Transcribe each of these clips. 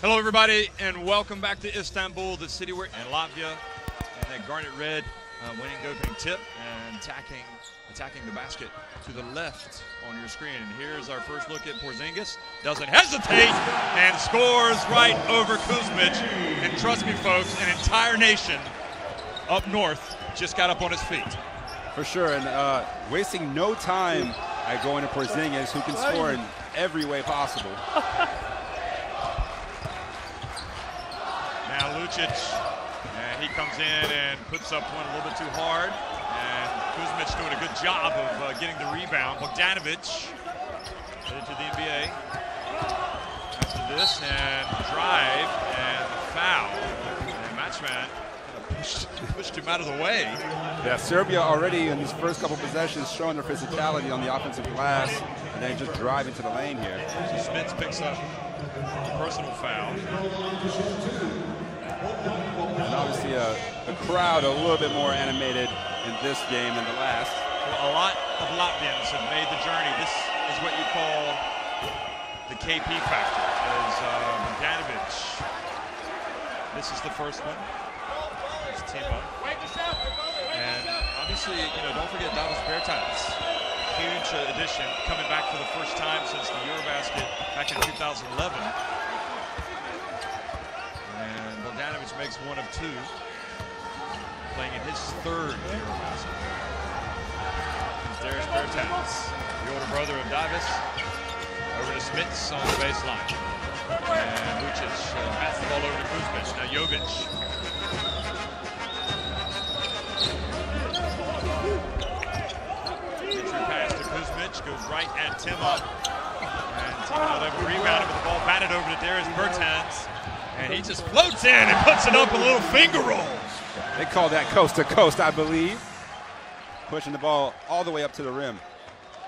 Hello, everybody, and welcome back to Istanbul, the city where in Latvia, and that garnet red winning opening tip and attacking the basket to the left on your screen. And here's our first look at Porzingis. Doesn't hesitate and scores right over Kuzmic. And trust me, folks, an entire nation up north just got up on his feet. For sure, and wasting no time at going to Porzingis, who can score in every way possible. Now Lucic, and he comes in and puts up one a little bit too hard. And Kuzmic doing a good job of getting the rebound. Bogdanovic headed to the NBA. After this, and drive, and foul. And Matchman pushed him out of the way. Yeah, Serbia already in these first couple possessions showing their physicality on the offensive glass, and then just driving to the lane here. So Smits picks up a personal foul. And obviously the crowd a little bit more animated in this game than the last. Well, a lot of Latvians have made the journey. This is what you call the KP factor. As Bogdanovic, this is the first one. It's team up. And obviously, don't forget Davis Bertans. Huge addition, coming back for the first time since the EuroBasket back in 2011. And Bogdanovic makes one of two, playing in his third EuroBasket. There's Bertans, the older brother of Davis, over to Smits on the baseline. And Lucic passes the ball over to Kuzmic. Now Jovic. Entry pass to Kuzmic, goes right at Timma. And Timma will have a rebound with the ball batted over to Darius Bertans. And he just floats in and puts it up a little finger roll. They call that coast to coast, I believe. Pushing the ball all the way up to the rim.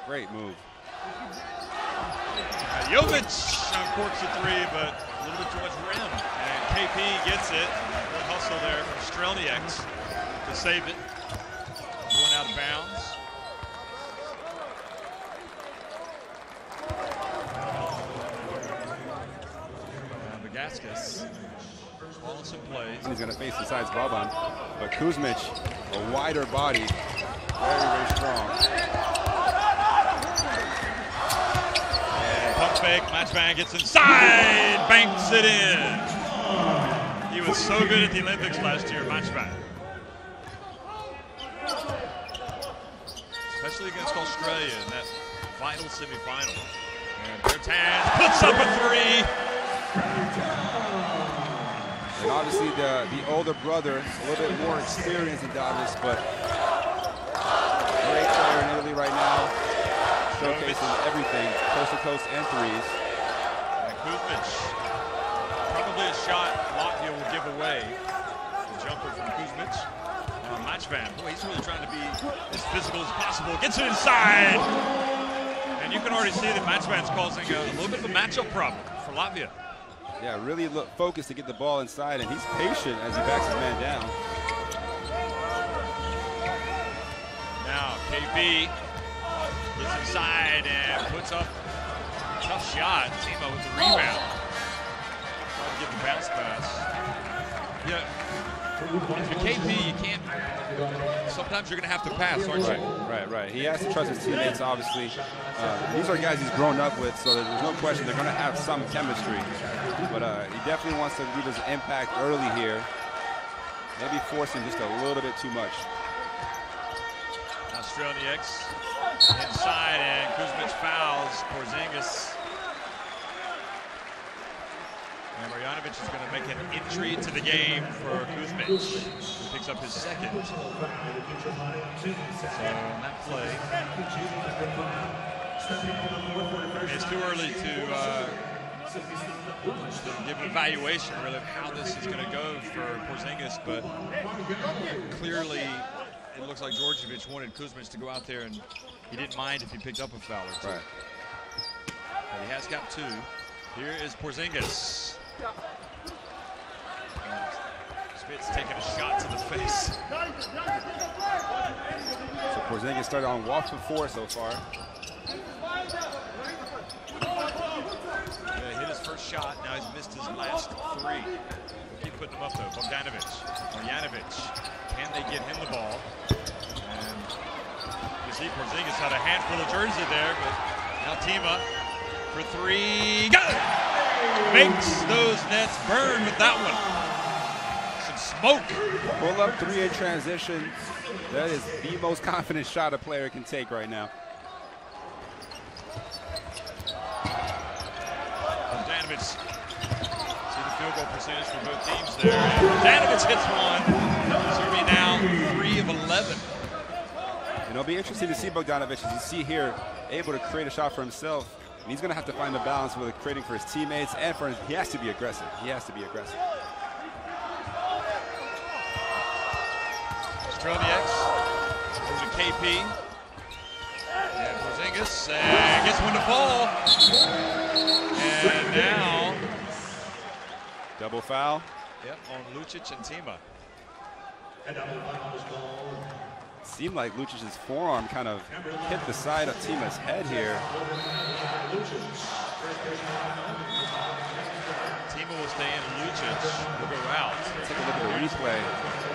Great move. Jovic uncorks a three, but a little bit too much rim. And KP gets it. Good hustle there from Strelnieks to save it. Going out of bounds. Gaskis, all some plays. He's going to face besides Boban, but Kuzmic, a wider body, very, very strong. And pump fake, Matchman gets inside, banks it in. He was so good at the Olympics last year, Matchman. Especially against Australia in that vital semifinal. And Bertans puts up a three. And obviously the older brother, a little bit more experienced than Davis, but great player in Italy right now, showcasing everything, coast to coast and threes. And Kuzmic, probably a shot Latvia will give away. The jumper from Kuzmic. Matchman, boy, he's really trying to be as physical as possible. Gets it inside. And you can already see that Matchman's causing a little bit of a matchup problem for Latvia. Yeah, really focused to get the ball inside, and he's patient as he backs his man down. Now KP gets inside and puts up a tough shot. Timo with the rebound. Trying to give the bounce pass. Yeah, if you're KP, you can't. Sometimes you're going to have to pass, aren't you? Right. He has to trust his teammates, obviously. These are guys he's grown up with, so there's no question they're going to have some chemistry. But he definitely wants to leave his impact early here. Maybe forcing just a little bit too much. Now Strelnieks inside, and Kuzmic fouls Porzingis. And Marjanovic is going to make an entry to the game for Kuzmic. He picks up his second. So on that play, it's too early to give an evaluation really of how this is going to go for Porzingis, but clearly it looks like Djordjevic wanted Kuzmic to go out there, and he didn't mind if he picked up a foul or two. Right. But he has got two. Here is Porzingis. Smits taking a shot to the face. So Porzingis started on walk for 4 so far. Yeah, hit his first first shot. Now he's missed his last 3. Keep putting them up though. Bogdanovic, Marjanovic. Can they get him the ball? And you see Porzingis had a handful of jerseys there, but now Tima for 3. Got it! Makes those nets burn with that one. Some smoke. Pull up 3 in transition. That is the most confident shot a player can take right now. Bogdanovic. See the field goal percentage for both teams there. And Bogdanovic hits one. Serbia now 3 of 11. And it'll be interesting to see Bogdanovic, as you see here, able to create a shot for himself. And he's going to have to find the balance with creating for his teammates and for his, he has to be aggressive. He has to be aggressive. Strelnieks over to KP. And Porzingis gets one to fall. And now double foul. Yep, on Lucic and Tima. Seemed like Lucic's forearm kind of hit the side of Tima's head here. Tima will stay in, Lucic will go out. Take a look at the replay.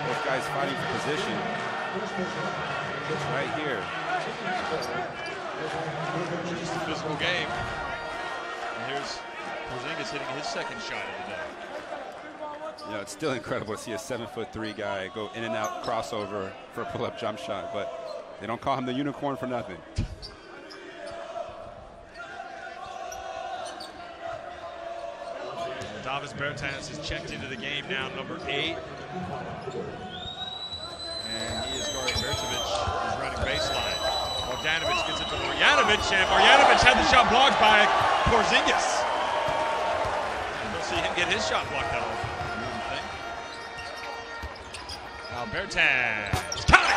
Both guys fighting for position. Right here. Just a physical game. And here's Porzingis hitting his second shot of the day. You know, it's still incredible to see a 7'3" guy go in and out crossover for a pull-up jump shot, but they don't call him the unicorn for nothing. Davis Bertans is checked into the game now, number 8. And he is guarding Bertovic, who's running baseline. Bogdanovic gets it to Marjanovic, and Marjanovic had the shot blocked by Porzingis. And we'll see him get his shot blocked out. Now Bertans, count it!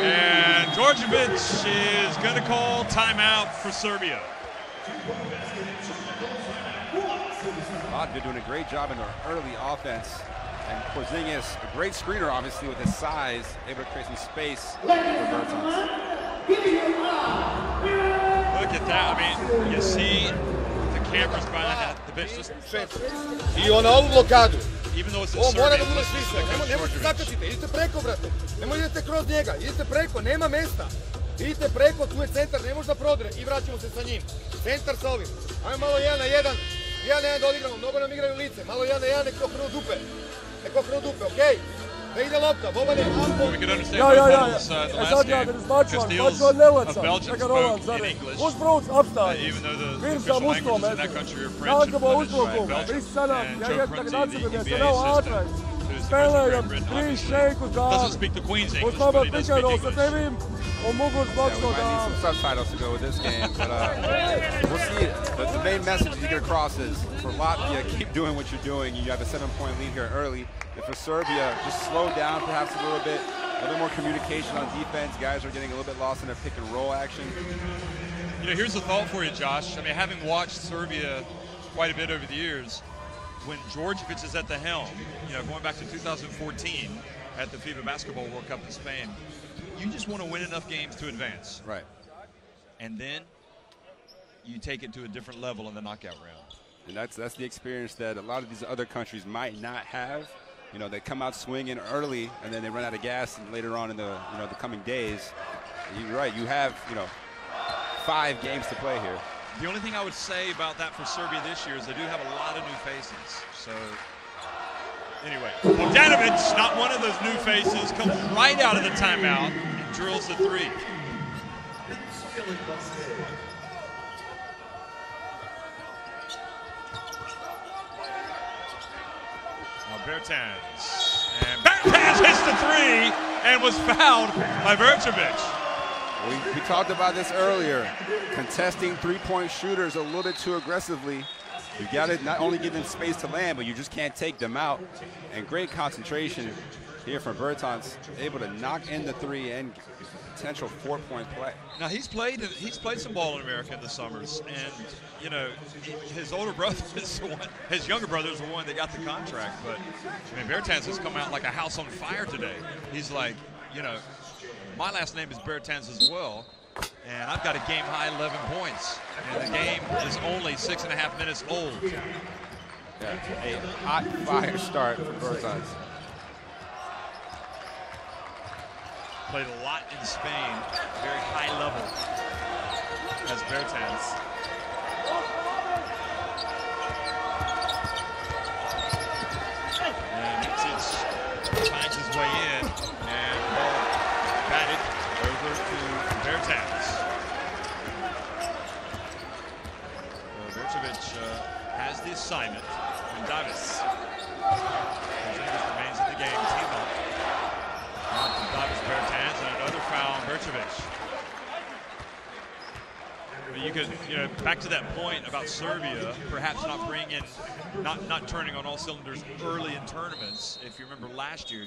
And Djordjevic is going to call timeout for Serbia. Latvia doing a great job in their early offense. And Porzingis, a great screener, obviously, with his size, able to create some space for Bertans. Look at that. I mean, you see the cameras behind that. The bench just... I ona ovu blokadu. Even though it's in Ovo mora da Serbia, bude slično. Ne možete zakačiti, idite preko, brate. Ne idete kroz njega, idite preko, nema mesta. Idite preko, tu je centar, ne može da prodre i vraćamo se sa njim. Centar sa ovim. Ajmo malo 1 na 1. 1 na 1 da odigramo, mnogo nam igraju lice. Malo 1 na 1, nek okrenu dupe. Nek okrenu dupe, okej? Da ide lopta, Bobane, Ampo. We can understand the last game. Casteels of Belgium spoke in English. Even though the official languages in that country are French and Flemish and Belgian. And Joe Prunty, the NBA assistant, who's the president of Great Britain, obviously doesn't speak the Queen's English, but he does speak English. Yeah, we might need some subtitles to go with this game, but we'll see. The main message to get across is for Latvia, keep doing what you're doing. You have a 7-point lead here early. And for Serbia, just slow down perhaps a little bit more communication on defense. Guys are getting a little bit lost in their pick and roll action. You know, here's a thought for you, Josh. I mean, having watched Serbia quite a bit over the years, when Djordjevic is at the helm, you know, going back to 2014 at the FIBA Basketball World Cup in Spain, you just want to win enough games to advance. Right. And then you take it to a different level in the knockout round. And that's the experience that a lot of these other countries might not have. You know, they come out swinging early, and then they run out of gas, and later on in the the coming days, you're right. You have 5 games to play here. The only thing I would say about that for Serbia this year is they do have a lot of new faces. So anyway, Bogdanovic, not one of those new faces, comes right out of the timeout and drills the 3. Bertans. And Bertans hits the 3 and was fouled by Bertovic. We talked about this earlier. Contesting three-point shooters a little bit too aggressively. You got to not only give them space to land, but you just can't take them out. And great concentration here from Bertans, able to knock in the 3 and potential 4-point play. Now he's played some ball in America in the summers, and you know his older brother is the one, his younger brother is the one that got the contract. But I mean, Bertans has come out like a house on fire today. He's like, you know, my last name is Bertans as well, And I've got a game-high 11 points. And the game is only 6.5 minutes old. Yeah, a hot fire start for Bertans. Played a lot in Spain, very high level as Bertans. And he finds his way in, and the ball batted over to Bertans. Bertans has the assignment, and Davis remains in the game. Team up. Davis, Bertans, and another foul on Bertans. But you could, back to that point about Serbia, perhaps not turning on all cylinders early in tournaments. If you remember last year.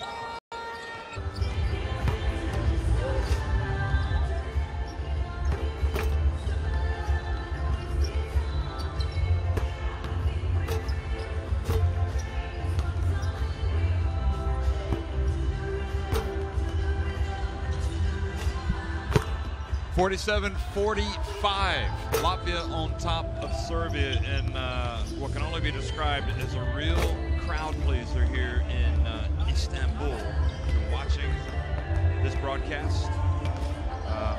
47-45, Latvia on top of Serbia in what can only be described as a real crowd pleaser here in Istanbul. If you're watching this broadcast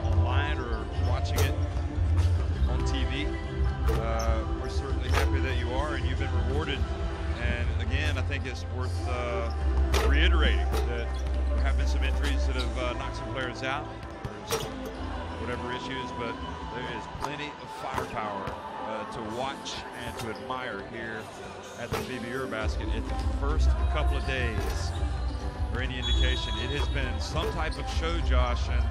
online or watching it on TV, we're certainly happy that you are and you've been rewarded. And again, I think it's worth reiterating that there have been some injuries that have knocked some players out. There's whatever issues, but there is plenty of firepower to watch and to admire here at the FIBA EuroBasket. At the first couple of days, for any indication, it has been some type of show, Josh, and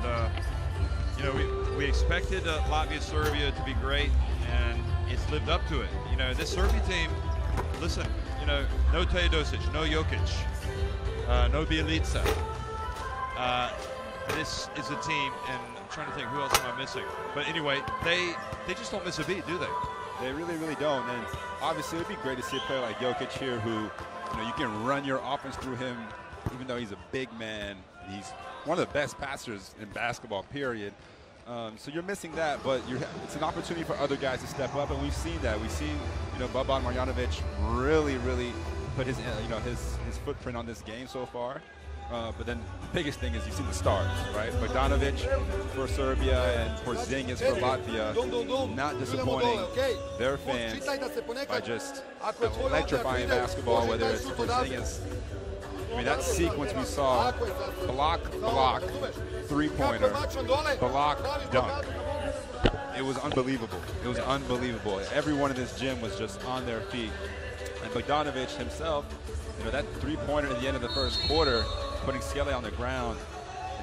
we expected Latvia, Serbia to be great, and it's lived up to it. This Serbia team, listen, no Teodosic, no Jokic, no Bjelica. This is a team, and I'm trying to think who else am I missing. But anyway, they just don't miss a beat, do they? They really, really don't. And obviously, it would be great to see a player like Jokic here who, you can run your offense through him, even though he's a big man. He's one of the best passers in basketball, period. So you're missing that, but it's an opportunity for other guys to step up, and we've seen that. We've seen, Boban Marjanovic really, really put his footprint on this game so far. But then the biggest thing is you've seen the stars, right? Bogdanovic for Serbia and Porzingis for Latvia, not disappointing their fans by just electrifying basketball, whether it's Porzingis. I mean, that sequence we saw, block, three-pointer, block, dunk. It was unbelievable. It was unbelievable. Everyone in this gym was just on their feet. And Bogdanovic himself, that three-pointer at the end of the first quarter, putting Skele on the ground,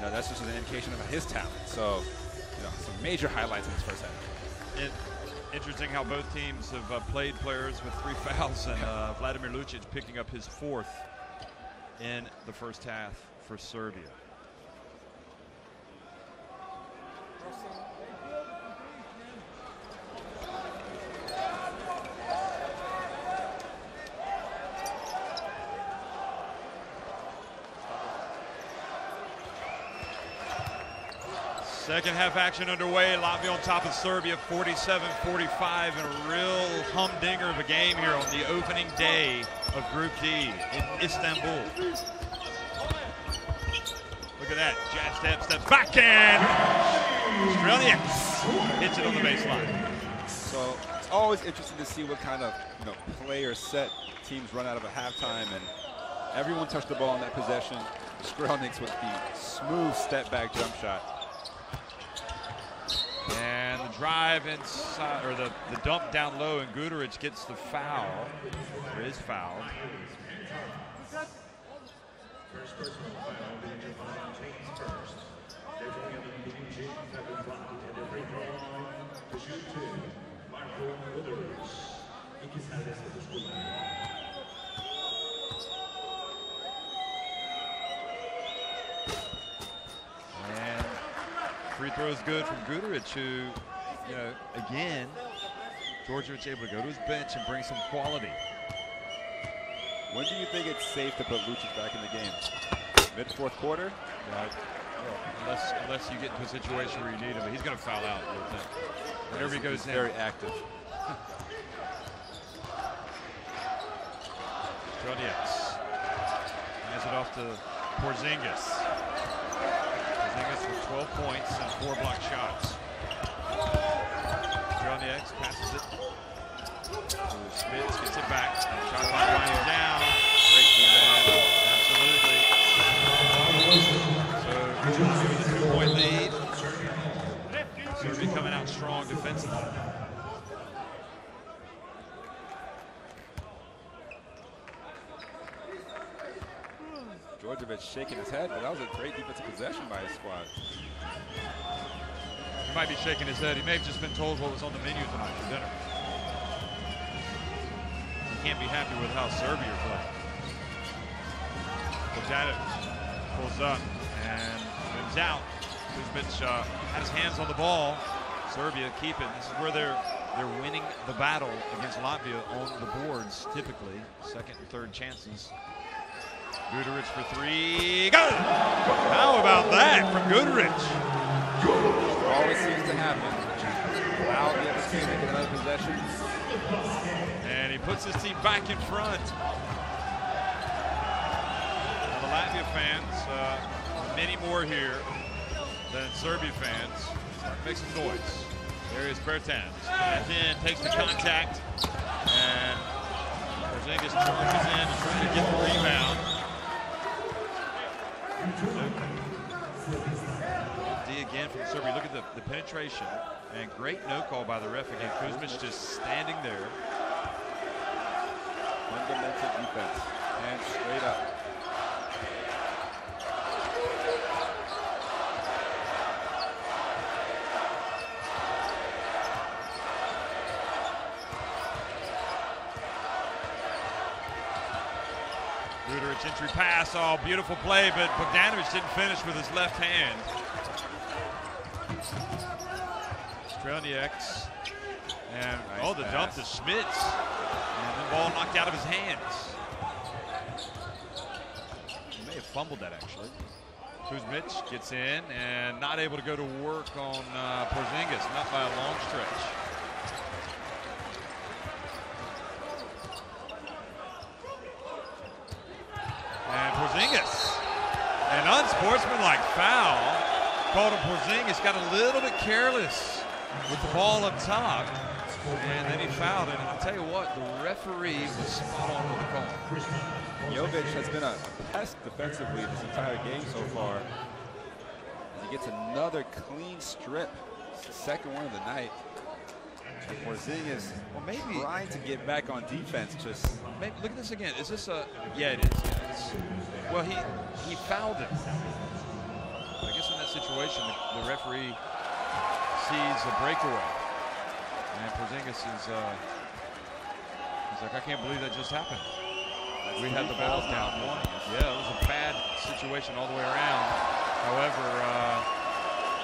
that's just an indication of his talent. So, some major highlights in this first half. Interesting how both teams have played players with 3 fouls, and Vladimir Lucic picking up his 4th in the first half for Serbia. Second half action underway. Latvia on top of Serbia, 47-45, and a real humdinger of a game here on the opening day of Group D in Istanbul. Look at that. Jab step, steps back, and Strelnieks hits it on the baseline. So it's always interesting to see what kind of player set teams run out of a halftime, and everyone touched the ball in that possession. Strelnieks with the smooth step back jump shot. And the drive inside, or the dump down low, and Guduric gets the foul, or is fouled. Free throw is good from Guduric, who, again, Djordjevic able to go to his bench and bring some quality. When do you think it's safe to put Lucic back in the game? Mid-fourth quarter? Unless you get into a situation where you need him, but he's going to foul out. Whenever he goes in. Very active. Strelnieks hands it off to Porzingis. Porzingis with 12 points and 4 block shots. Strelnieks passes it to Schmitz, gets it back. Shot clock winding down. Great defense. Absolutely. So with a 2-point lead. Serbia coming out strong defensively. Djordjevic shaking his head, but that was a great defensive possession by his squad. He might be shaking his head. He may have just been told what was on the menu tonight for dinner. He can't be happy with how Serbia are playing. Bogdanovic pulls up and moves out. Kuzmic had his hands on the ball. Serbia keep it. This is where they're winning the battle against Latvia on the boards, typically. Second and third chances. Guduric for 3. Go! How about that from Guduric? Always seems to happen. Wow, the other team making another possession. And he puts his team back in front. Now, the Latvia fans, many more here than Serbia fans, make some noise. There is Bertans. And then takes the contact. And Porzingis charges in and trying to get the rebound. D again from Serbia. Look at the penetration. And great no call by the ref again. Kuzmic just standing there. Fundamental defense. And straight up. Guduric entry pass, oh, beautiful play, but Bogdanovic didn't finish with his left hand. Strelnieks, and nice the pass. dump to Schmitz, and the ball knocked out of his hands. He may have fumbled that actually. Kuzmic gets in and not able to go to work on Porzingis, not by a long stretch. And Porzingis, an unsportsmanlike foul called on Porzingis. Got a little bit careless with the ball up top, and then he fouled. And I'll tell you what, the referee was spot on with the call. Jovic has been a pest defensively this entire game so far. And he gets another clean strip. It's the second one of the night. Porzingis, well, maybe trying to get back on defense. Just maybe, look at this again. Is this a? Yeah, it is. Yeah, well, he fouled him. I guess in that situation, the referee sees a breakaway, and Porzingis is he's like, I can't believe that just happened. We had the ball down. Yeah, it was a bad situation all the way around. However,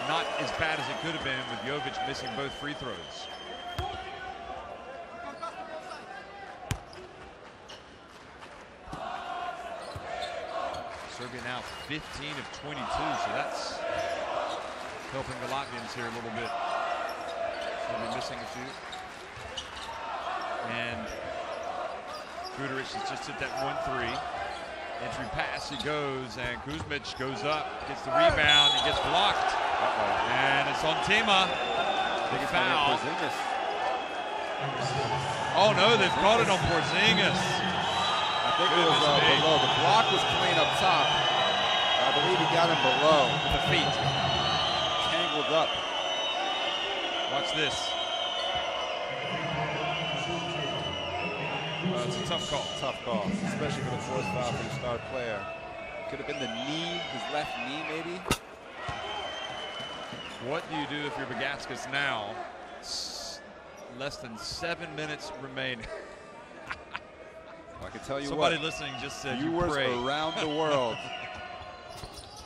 not as bad as it could have been with Jovic missing both free throws. Serbia now 15 of 22, so that's helping the Latvians here a little bit. Serbia missing a few. And Guduric has just hit that 1-3. Entry pass, he goes, and Kuzmic goes up, gets the rebound, he gets blocked. And it's on Tima. Big foul. Oh no, they've called it on Porzingis. I think it was below. The block was clean up top. I believe he got him below with the feet. Tangled up. Watch this. It's a tough call. Tough call, especially for the fourth foul for the star player. Could have been the knee, his left knee maybe. What do you do if you're Bagatskis now? Less than 7 minutes remain. I can tell you Somebody what, listening just said viewers pray. around the world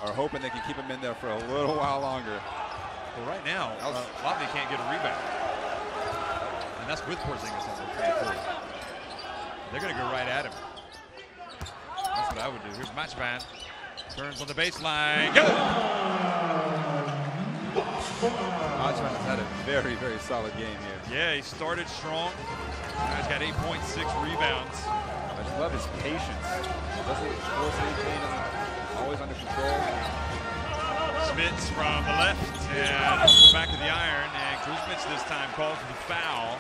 are hoping they can keep him in there for a little while longer. Well, right now, Latvia can't get a rebound. And that's with Porzingis on the floor. They're going to go right at him. That's what I would do. Here's Matchman. Turns on the baseline. Good. Machman has had a very, very solid game here. Yeah, he started strong. Now he's got 8.6 rebounds. I just love his patience. Doesn't force anything, always under control. Smits from the left and off the back of the iron, and Kuzmic this time called for the foul.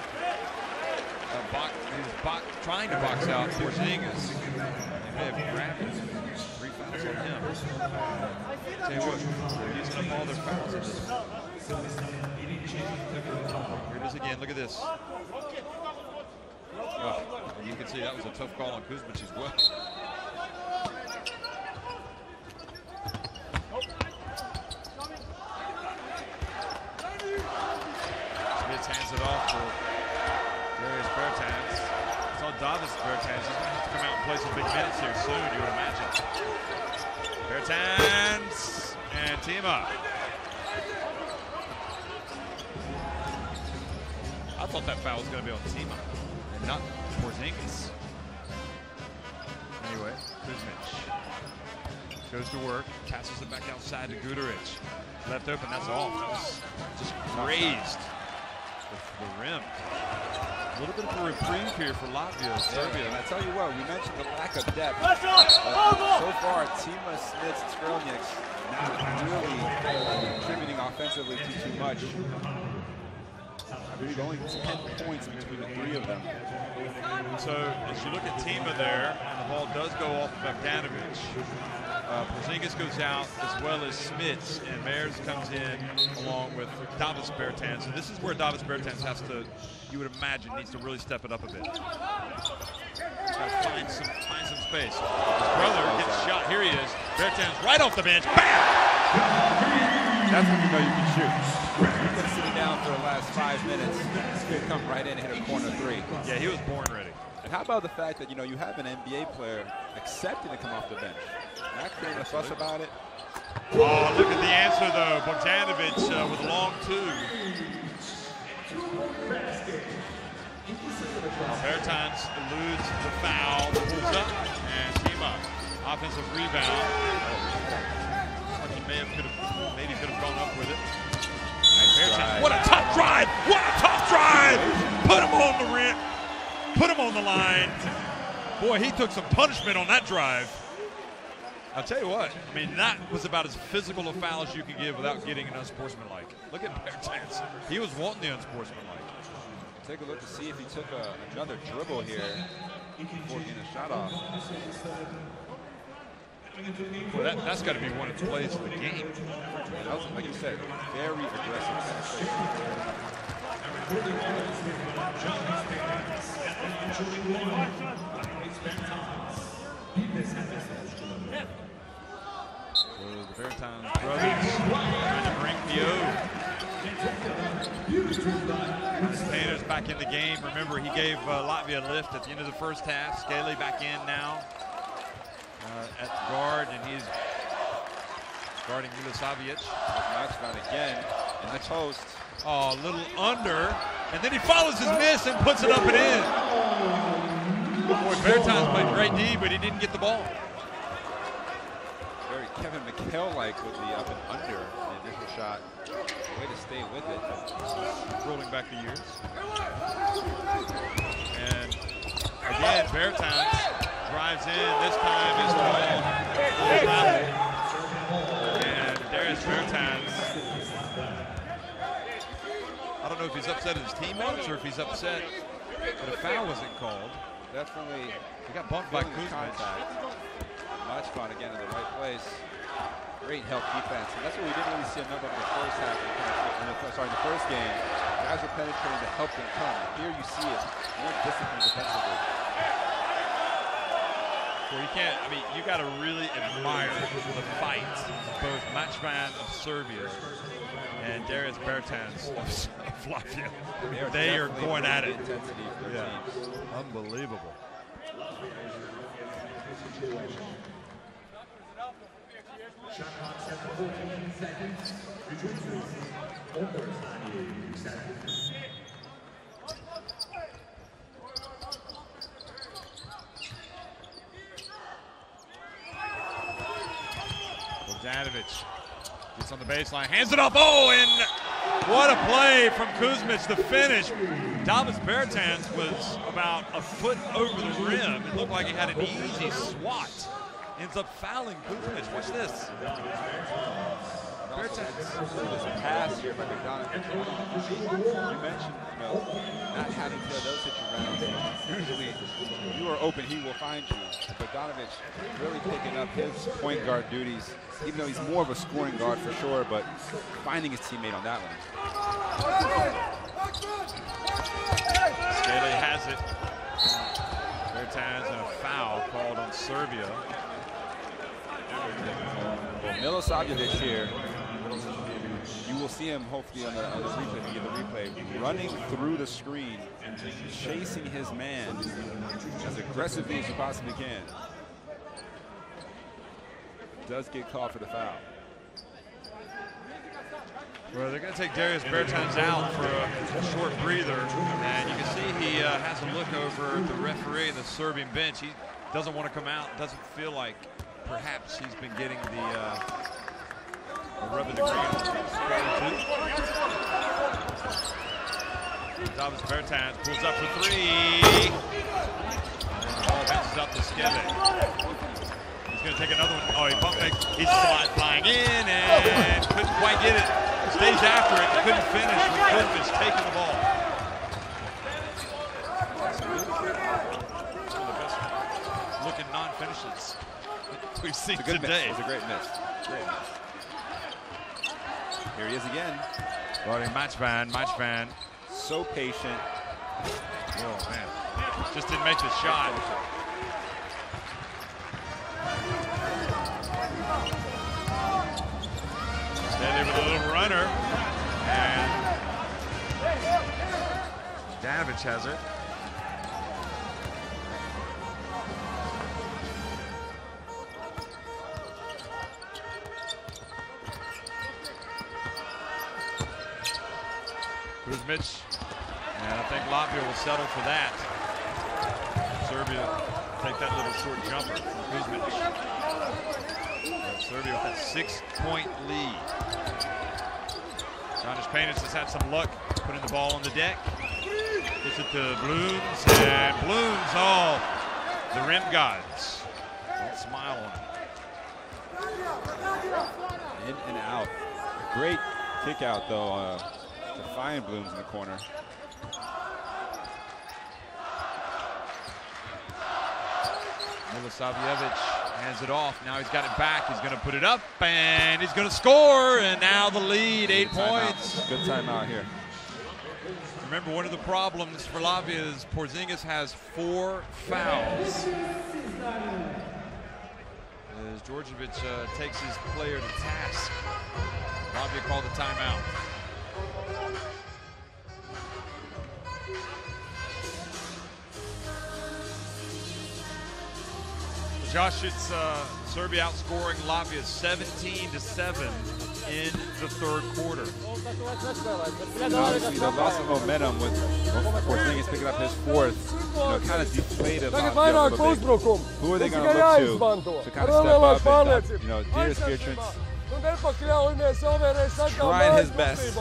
He's trying to box out Porzingis. He may have grabbed it. 3 fouls on him. Tell you what, they're using up all their fouls at this point. Here it is again. Look at this. Oh, you can see that was a tough call on Kuzmic as well. Smith hands it off for Darius Bertans. It's on Davis Bertans. He's going to have to come out and play some big minutes here soon, you would imagine. Bertans and team up. I thought that foul was going to be on Tima and not Porzingis. Anyway, Kuzmic goes to work, passes it back outside to Guduric. Left open, that's all. That was just grazed the rim. A little bit of a reprieve here for Latvia and Serbia. And I tell you what, we mentioned the lack of depth. So far, Tima, Smits, Skrelniks not really contributing offensively too much. I believe only 10 points between the 3 of them. So as you look at Tima there, and the ball does go off of Bogdanovic. Porzingis goes out as well as Smits, and Mayers comes in along with Davis Bertans. So this is where Davis Bertans has to, you would imagine, needs to really step it up a bit. He's got to find some space. His brother gets shot. Here he is. Bertans right off the bench. Bam! That's when you know you can shoot. He's been sitting down for the last 5 minutes. He's going to come right in and hit a corner 3. Yeah, he was born ready. And how about the fact that, you know, you have an NBA player accepting to come off the bench? Not creating a fuss about it. Oh, look at the answer, though. Bogdanovic with a long 2. Bertans eludes the foul, pulls up, and team up. Offensive rebound. Maybe could have gone up with it. Nice. What a tough drive! What a tough drive! Put him on the rim. Put him on the line. Boy, he took some punishment on that drive. I'll tell you what, I mean, that was about as physical a foul as you can give without getting an unsportsmanlike. Look at Bertans. He was wanting the unsportsmanlike. Take a look to see if he took another dribble here before getting a shot off. Well, that's got to be one of the plays of the game. That was, like you said, very aggressive. So the Bertans brothers trying to bring the Painter's back in the game. Remember, he gave Latvia a lift at the end of the first half. Scaly back in now. At guard, and he's guarding Milisavic. Machman again in the post. Oh, a little under, and then he follows his miss and puts it up and in. Boy, Bertans played great D, but he didn't get the ball. Very Kevin McHale-like with the up and under the initial shot. Way to stay with it. Rolling back the years. And again, Bertans drives in, this time is called. And Darius Bertans. I don't know if he's upset at his teammates or if he's upset that a foul wasn't called. Definitely. He got bumped by Kuzmic. Machman again in the right place. Great help defense. And that's what we didn't really see enough of the first half. In the first game. Guys were penetrating to help them come. Here you see it. More discipline defensively. Well, you can't, I mean, you got to really admire the fight, both Machman of Serbia and Darius Bertans of Latvia. They are going at it. Yeah. Unbelievable. Bogdanovic gets on the baseline, hands it up. Oh, and what a play from Kuzmic. The finish. Davis Bertans was about a foot over the rim. It looked like he had an easy swat. Ends up fouling Kuzmic. Watch this. There's a pass here by Bogdanovic. You mentioned, not having to those hit you around. Usually, if you are open, he will find you. Bogdanovic really picking up his point guard duties, even though he's more of a scoring guard for sure, but finding his teammate on that one. Staley has it. Bertans and a foul called on Serbia. Well, Milosavljevic here, you will see him hopefully on the replay, if you get the replay, running through the screen, chasing his man as aggressively as you possibly can. Does get called for the foul. Well, they're going to take Darius Bertans out for a short breather, and you can see he has a look over the referee, the Serbian bench. He doesn't want to come out, doesn't feel like perhaps he's been getting the rub of the green. Davis Bertans pulls up for three. And the ball bounces up to Skeve. He's going to take another one. Oh, he pump fakes. He's flying in and couldn't quite get it. Stays after it, couldn't finish with Kuzmic taking the ball. One of the best looking non-finishes we've seen today. It was a great miss. Great miss. Here he is again. Guarding Matchvan. So patient. Oh, man. Just didn't make the shot. Steady with a little runner. And Danovic has it. Kuzmic, and I think Latvia will settle for that. Serbia take that little short jumper from Kuzmic. Serbia with that 6-point lead. Jonas Panis has had some luck putting the ball on the deck. Gets it to Blooms, and Blooms, oh, the rim gods. Don't smile on him. In and out. Great kick out though. Defying Blooms in the corner. Milosavljevic hands it off. Now he's got it back. He's going to put it up, and he's going to score. And now the lead, 8 points. Good timeout here. Remember, one of the problems for Latvia is Porzingis has 4 fouls. As Djordjevic takes his player to task. Latvia called a timeout. Josh, it's Serbia outscoring Latvia 17-7 in the third quarter. Obviously, the loss of momentum with Porzingis picking up his 4th, kind of deflated Latvia a little bit. Who are they going to look to kind of step up and, Darius Bertans trying his best.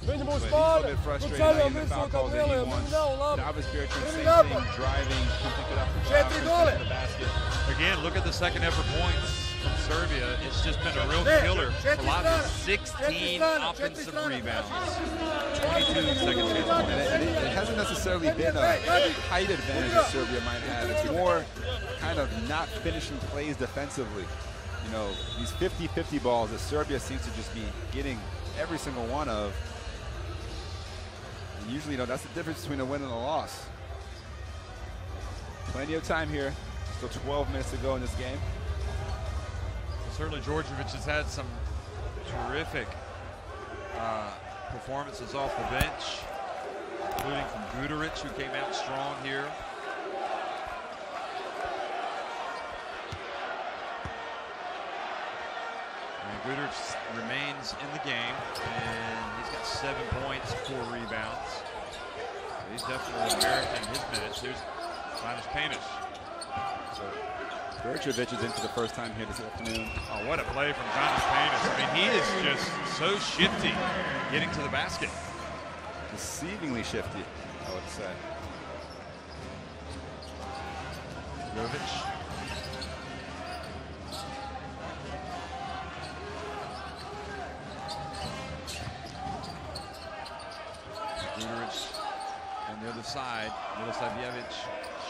But he's a little bit frustrated not getting the foul calls that he wants. Davis Bertans, same thing, driving, couldn't pick it up from the basket. Again, look at the second ever points from Serbia. It's just been a real killer for Latvia. 16 offensive rebounds, 22 second chance points. And it hasn't necessarily been a height advantage that Serbia might have. It's more kind of not finishing plays defensively. These 50-50 balls that Serbia seems to just be getting every single one of. And usually, that's the difference between a win and a loss. Plenty of time here. Still 12 minutes to go in this game. Certainly Djordjevic has had some terrific performances off the bench, including from Guduric, who came out strong here. And Guduric remains in the game, and he's got 7 points, 4 rebounds. He's definitely meriting his minutes. Here's Jonas Panis. So Berčević is in for the first time here this afternoon. Oh, what a play from Jonas Panis. I mean, he is just so shifty getting to the basket. Deceivingly shifty, I would say. Jovic. Guduric on the other side. Milosavljevic.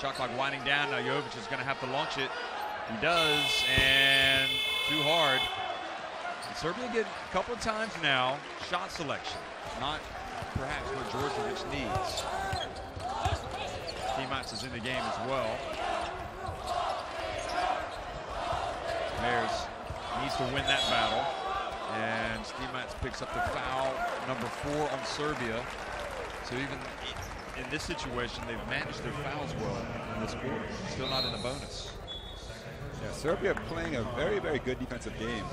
Shot clock winding down. Now Jovic is going to have to launch it. He does, and too hard. And Serbia get a couple of times now shot selection. Not perhaps what Djordjevic needs. Stimac is in the game as well. Mayers needs to win that battle. And Stimac picks up the foul number 4 on Serbia. So even in this situation, they've managed their fouls well in this quarter. Still not in the bonus. Yeah, Serbia playing a very, very good defensive game.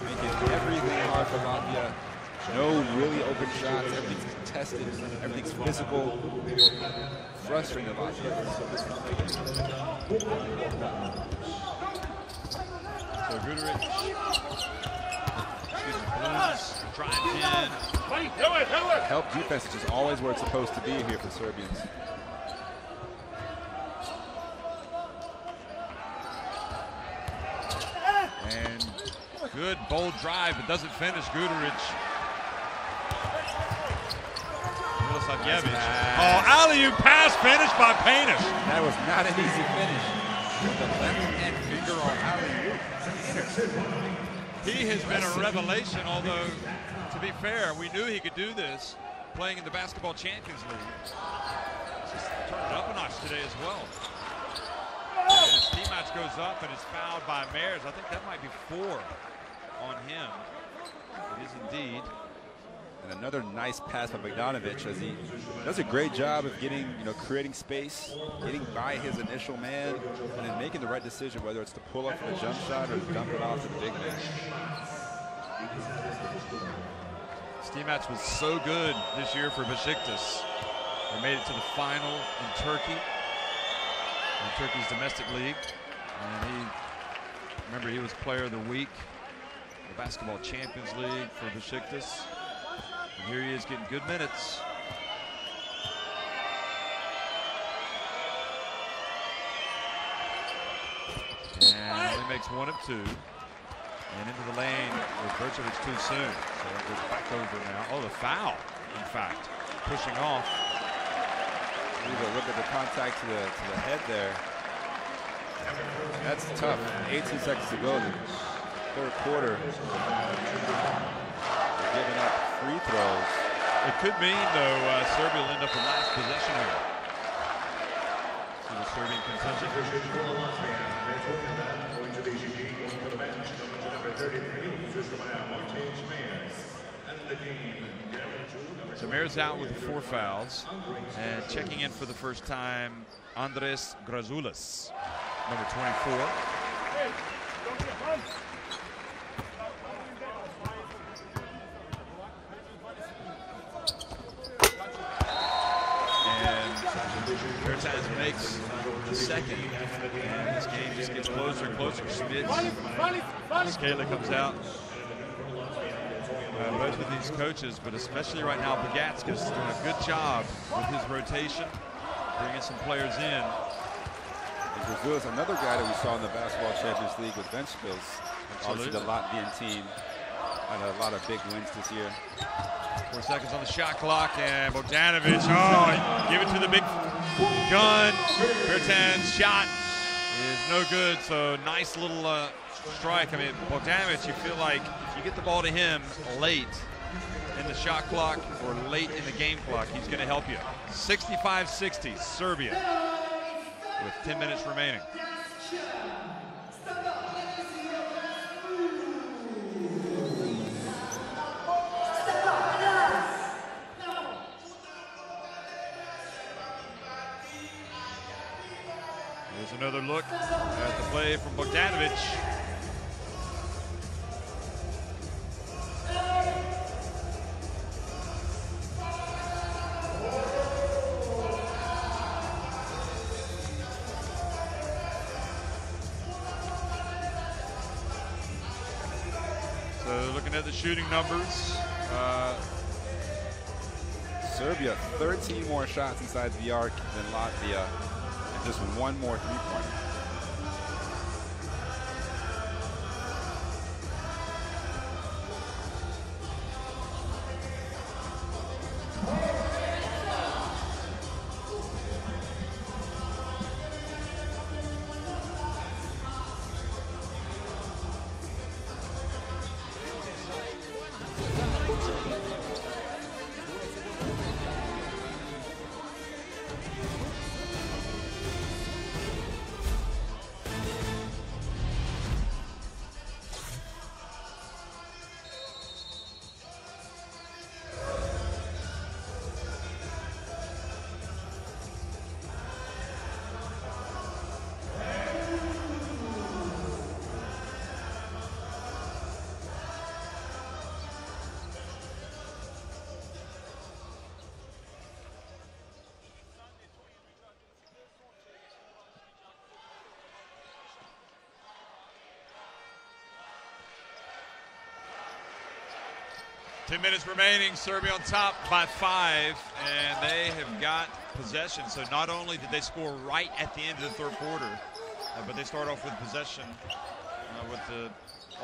Making everything hard for Latvia. No really open shots. Everything's contested. Everything's physical. Frustrating to Latvia. So Guduric. Blues drives in. Help defense is just always where it's supposed to be here for Serbians. And good bold drive, but doesn't finish. Guduric. Milosavljevic. Oh, alley-oop pass finish by Panis. That was not an easy finish. The left hand finger on alley-oop. He has been a revelation, although, to be fair, we knew he could do this playing in the Basketball Champions League. Just turned it up a notch today as well. And Stimac goes up and is fouled by Mayers. I think that might be 4 on him. It is indeed. And another nice pass by Bogdanovic as he does a great job of getting, creating space, getting by his initial man, and then making the right decision, whether it's to pull up for the jump shot or to dump it off to the big man. Stimac was so good this year for Besiktas. They made it to the final in Turkey, in Turkey's domestic league. And remember, he was Player of the Week, the Basketball Champions League for Besiktas. And here he is getting good minutes. And only makes 1 of 2. And into the lane with Berčević too soon. So it goes back over now. Oh, the foul, in fact. Pushing off. Look at the contact to the head there. That's tough. 18 seconds to go in the third quarter. They're giving up free throws. It could mean, though, Serbia will end up in last possession here. See the Serbian contingent. So Mayers out with 4 fouls. And checking in for the first time, Andres Grazulis, number 24. Bertans makes the second, and this game just gets closer and closer. Skala comes out. Both of these coaches, but especially right now, Bogatska's doing a good job with his rotation, bringing some players in. Grazulis, another guy that we saw in the Basketball Champions League with bench skills. Obviously, the Latvian team had a lot of big wins this year. 4 seconds on the shot clock, and Bogdanovic, give it to the big gun. Bertans' shot is no good, so nice little strike. I mean, Bogdanovic, you feel like if you get the ball to him late in the shot clock or late in the game clock, he's going to help you. 65-60, Serbia, with 10 minutes remaining. Here's another look at the play from Bogdanovic. at the shooting numbers. Serbia, 13 more shots inside the arc than Latvia, and just one more three-pointer. Two minutes remaining, Serbia on top by 5, and they have got possession. So not only did they score right at the end of the third quarter, but they start off with possession, with the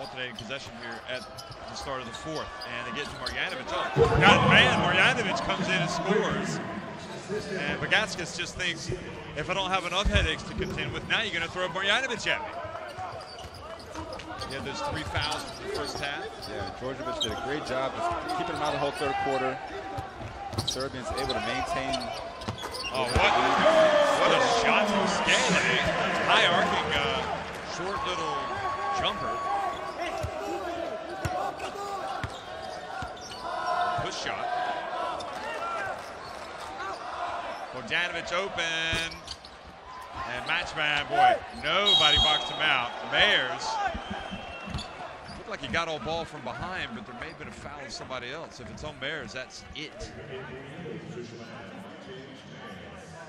alternating possession here at the start of the fourth. And they get to Marjanovic. Oh, God, man, Marjanovic comes in and scores. And Bagatskis just thinks, if I don't have enough headaches to contend with, now you're going to throw Marjanovic at me. He had those 3 fouls in the first half. Yeah, Djordjevic did a great job of keeping him out the whole third quarter. Serbians able to maintain. Oh, what a shot from Skele. High arcing, short little jumper. Push shot. Bogdanovic open. And Matchman, boy, nobody boxed him out. Mayers. Looked like he got all ball from behind, but there may have been a foul on somebody else. If it's on Mayers, that's it.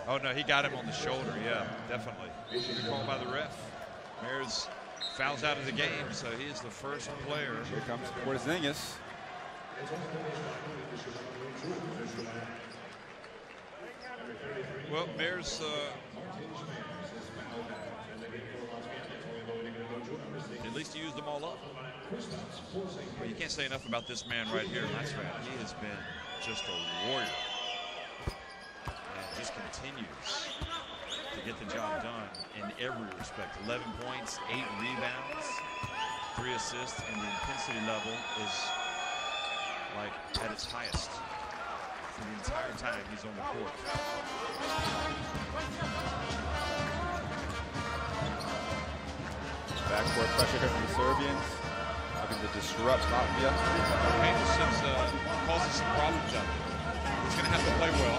Oh, no, he got him on the shoulder. Yeah, definitely. Good call by the ref. Mayers fouls out of the game, so he is the first player. Here comes Porzingis. Well, Mayers at least he used them all up. But you can't say enough about this man right here, Matchman. He has been just a warrior. And just continues to get the job done in every respect. 11 points, 8 rebounds, 3 assists, and the intensity level is like at its highest for the entire time he's on the court. Backcourt pressure here from the Serbians, looking to disrupt Latvia. Anderson's causing some problems out there. He's going to have to play well.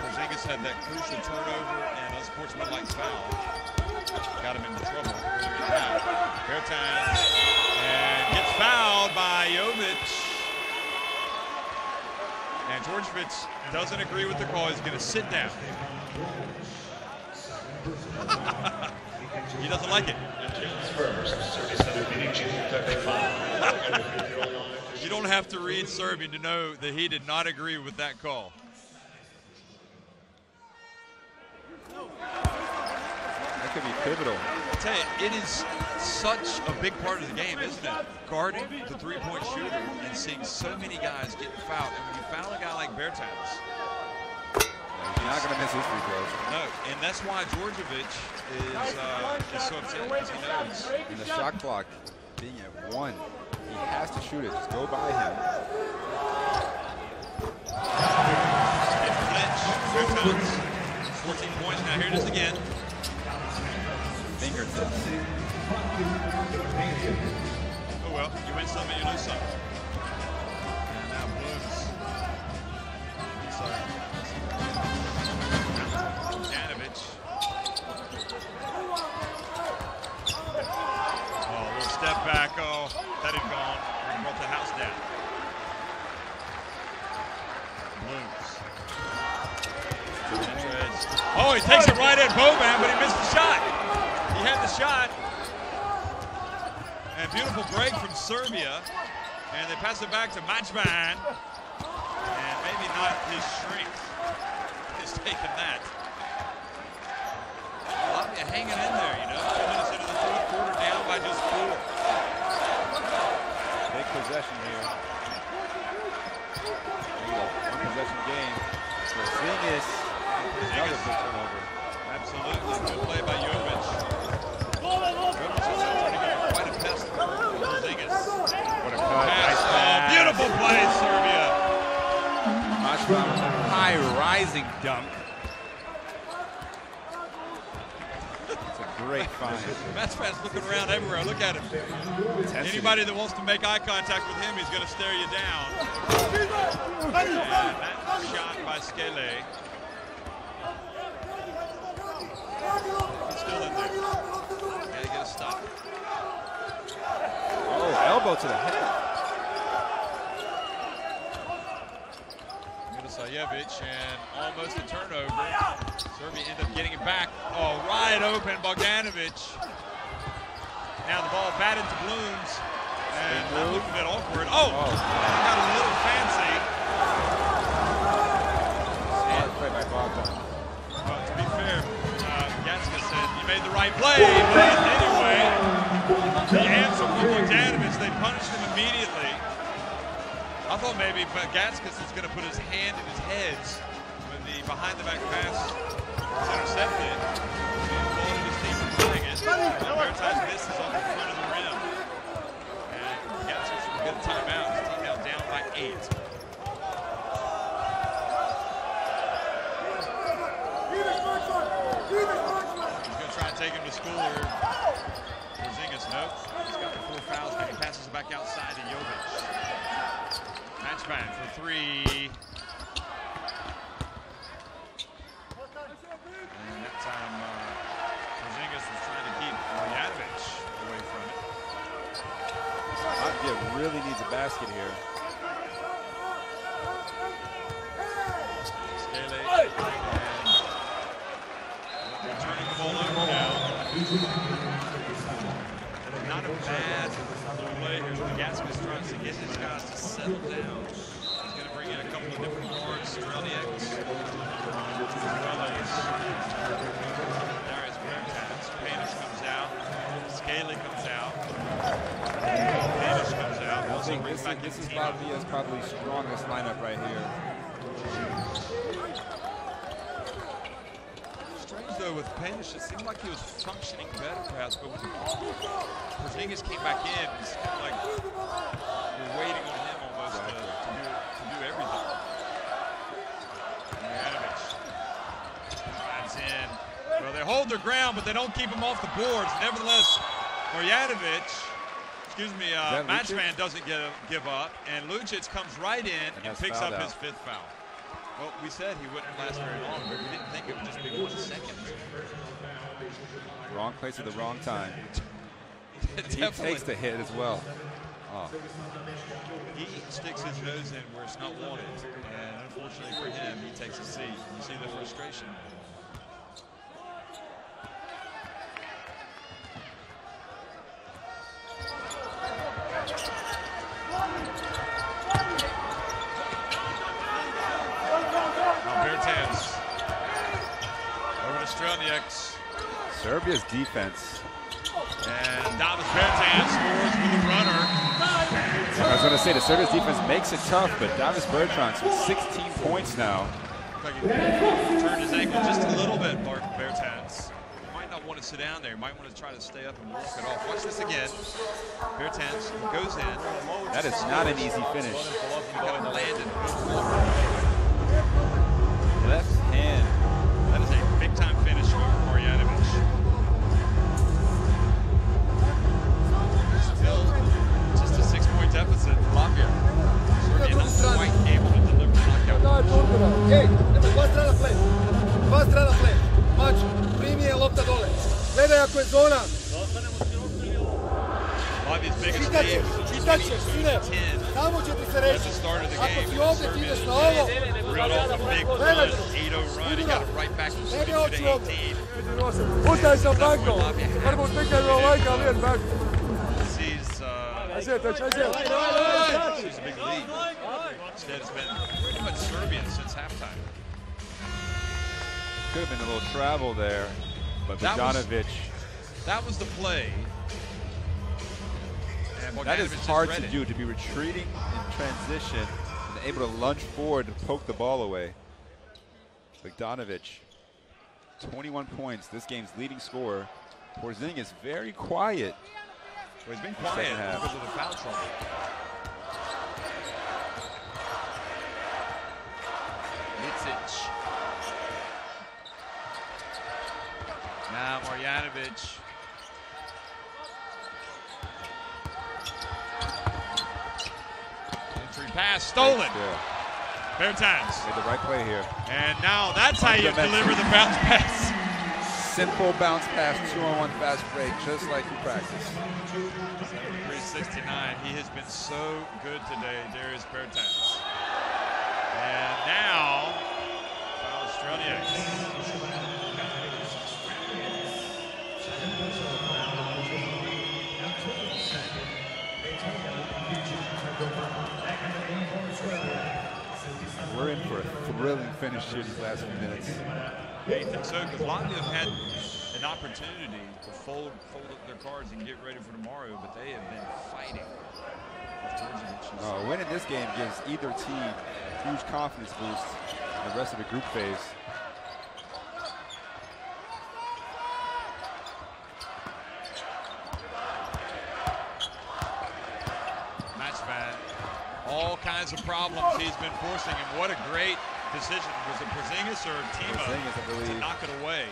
Porzingis had that crucial turnover and unsportsmanlike foul. Got him into trouble earlier in the half. Bertans and gets fouled by Jovic. And Djordjevic doesn't agree with the call. He's going to sit down. He doesn't like it. You don't have to read Serbian to know that he did not agree with that call. That could be pivotal. I tell you, it is such a big part of the game, isn't it? Guarding the three-point shooter and seeing so many guys getting fouled. And when you foul a guy like Bertans, he's not going to miss his free throws. No, and that's why Djordjevic is so upset because he knows. And the shot clock being at 1, he has to shoot it. Just go by him. Bertans, 14 points. Now here it is again. Fingertips. Oh well, you win some and you lose some. And now Blues. Sorry. Janovic. Oh, a little step back. Oh, that had gone. We brought the house down. Blues. Oh, he takes it right at Boban, but he missed the shot. He had the shot. And beautiful break from Serbia. And they pass it back to Matchman. And maybe not his strength is taking that. Latvia hanging in there, you know. 2 minutes into the fourth quarter, down by just 4. Big possession here. One possession game. So seeing this, another big turnover. Absolutely. Good play by Jovic. Jovic is turning into quite a pest for Porzingis. What a cut. Nice pass. Beautiful play, Serbia. Matchman with a high rising dunk. It's a great find. Matchman's looking around everywhere. Look at him. Intensity. Anybody that wants to make eye contact with him, he's going to stare you down. And that shot by Skele. He's still in there. Gotta get a stop. Oh, elbow to the head. Sajevic and almost a turnover. Serbia end up getting it back. Oh, wide open, Bogdanovic. Now the ball batted to Blooms. And that looked a bit awkward. Oh, got a little fancy. Smart play by Bogdan. Well, to be fair, Gatska said you made the right play, but anyway, the answer for Bogdanovic, they punished him immediately. I thought maybe Gatskas was going to put his hand in his heads when the behind-the-back pass was intercepted. The ball to his team from playing it. Vertine's misses on the front of the rim. And Gatskas will get a timeout. His team now down by 8. He's going to try and take him to school here. Porzingis, nope. He's got the 4 fouls, but he passes it back outside to Jovic. Matchman for 3. And that time, Porzingis was trying to keep Bogdanovic away from it. Latvia really needs a basket here. Skele and turning the ball over now. Not a bad play here. Gatskas tries to get his guys to settle down. He's going to bring in a couple of different guards. Strelnieks, Darius Bertans. Panish comes out. Skele comes out. Panish comes out. I think this is Latvia's probably strongest lineup right here. Strange though with Panish, it seemed like he was functioning better perhaps, but when Porzingis came back in, it's kind of like you're waiting on him almost to do everything. Marjanovic drives in. Well, they hold their ground, but they don't keep him off the boards. Nevertheless, Matchman doesn't give up, and Lucic comes right in and picks up his 5th foul. Well, we said he wouldn't last very long, but we didn't think it would just be 1 second. Wrong place at the wrong time. He takes the hit as well. Oh. He sticks his nose in where it's not wanted, and unfortunately for him, he takes a seat. You see the frustration. Now Bertans over to Strelnieks. Serbia's defense. And Davis Bertans scores with a runner. I was going to say the Serbia's defense makes it tough, but Davis Bertans with 16 points now. Like he turned his ankle just a little bit, Bertans. He might not want to sit down there. He might want to try to stay up and walk it off. Watch this again. Bertans goes in. That is not an easy finish. Kind of landed. Left hand. That is a big-time finish for Marjanovic. Still just a 6-point deficit for Latvia. Serbia not quite able to deliver knockout. Ej, dva strana play. Mač, primi je lopta dole. Gledaj ako je zona. Latvia's biggest lead was Čitat ćeš, sine. 10 Samo će ti se at reći. the start of the Ako game. si ovdje, ti ideš na ovo. Reeled off a big run, 8-0 run. He got it right back from 22 to 18. Ustaj sa bankom. Prvo stikaj do lajka, lijen back. Sees She's a big lead. Instead, it's been pretty much Serbia since halftime. Could have been a little travel there, but Bogdanovic. That was the play. And That is Bogdanovic hard just to read do, to be retreating in transition and able to lunge forward and poke the ball away. Bogdanovic, 21 points, this game's leading scorer. Porzingis very quiet. Well, he's been quiet because of the foul trouble. Mitsic. Now Marjanovic. Entry pass stolen. Fair times. Made the right play here. And now that's how you deliver the bounce pass. Simple bounce pass, 2-on-1 fast break, just like you practice. 73-69. He has been so good today, Darius Bertans. And now, Australia. We're in for a thrilling finish here these last few minutes. Yeah, you think so? Because Latvia have had an opportunity to fold up their cards and get ready for tomorrow, but they have been fighting. Winning this game gives either team a huge confidence boost in the rest of the group phase. Matchman, all kinds of problems he's been forcing, and what a great decision. Was it Porzingis or Timo to knock it away?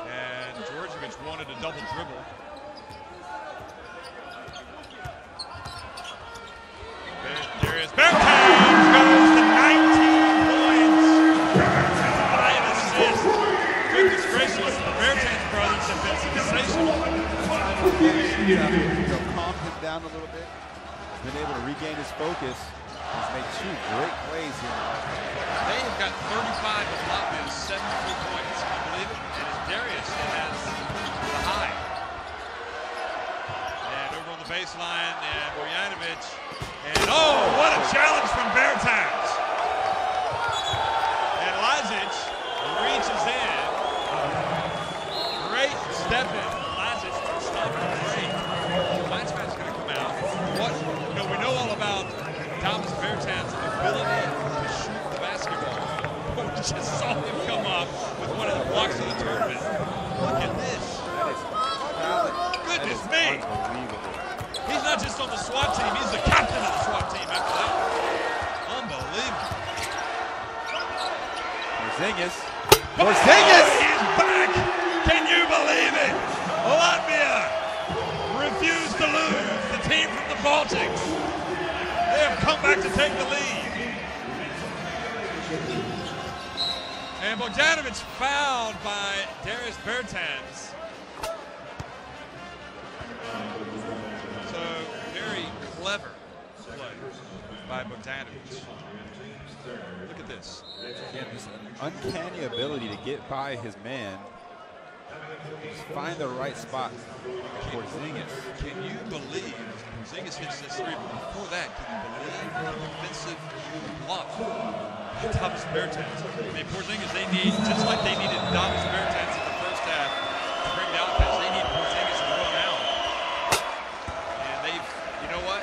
And Djordjevic wanted a double dribble. Darius Bertans goes to 19 points, 5 assists. Goodness gracious, the Bertans brothers have been sensational. Calmed him down a little bit. He's been able to regain his focus. He's made 2 great plays here. They have got 35 of Latvia's 73 points. Can you believe it? And it's Darius that has the high. And over on the baseline, and Marjanovic. And oh, what a challenge from Bertans. And Lazic reaches in. Great step in. Lazic stopping the break. Latsman's going to come out. We know all about Thomas Bertans' ability to shoot the basketball. We just saw him come up with one of the blocks of the tournament. Look at this. That is talent. Goodness me. Unbelievable. He's not just on the SWAT team, he's the captain of the SWAT team after that. Unbelievable. Porzingis. Porzingis is back. Can you believe it? Latvia refused to lose. The team from the Baltics. They have come back to take the lead. And Bogdanovic fouled by Darius Bertans. So very clever play by Bogdanovic. Look at this. Again, just an uncanny ability to get by his man. Just find the right spot for Porzingis. Can you believe Porzingis hits this three, but before that, can you believe the defensive block by Thomas Bertans? I mean, Porzingis, they need, just like they needed Thomas Bertans in the first half to bring the offense, they need Porzingis to run out. And they've, you know what?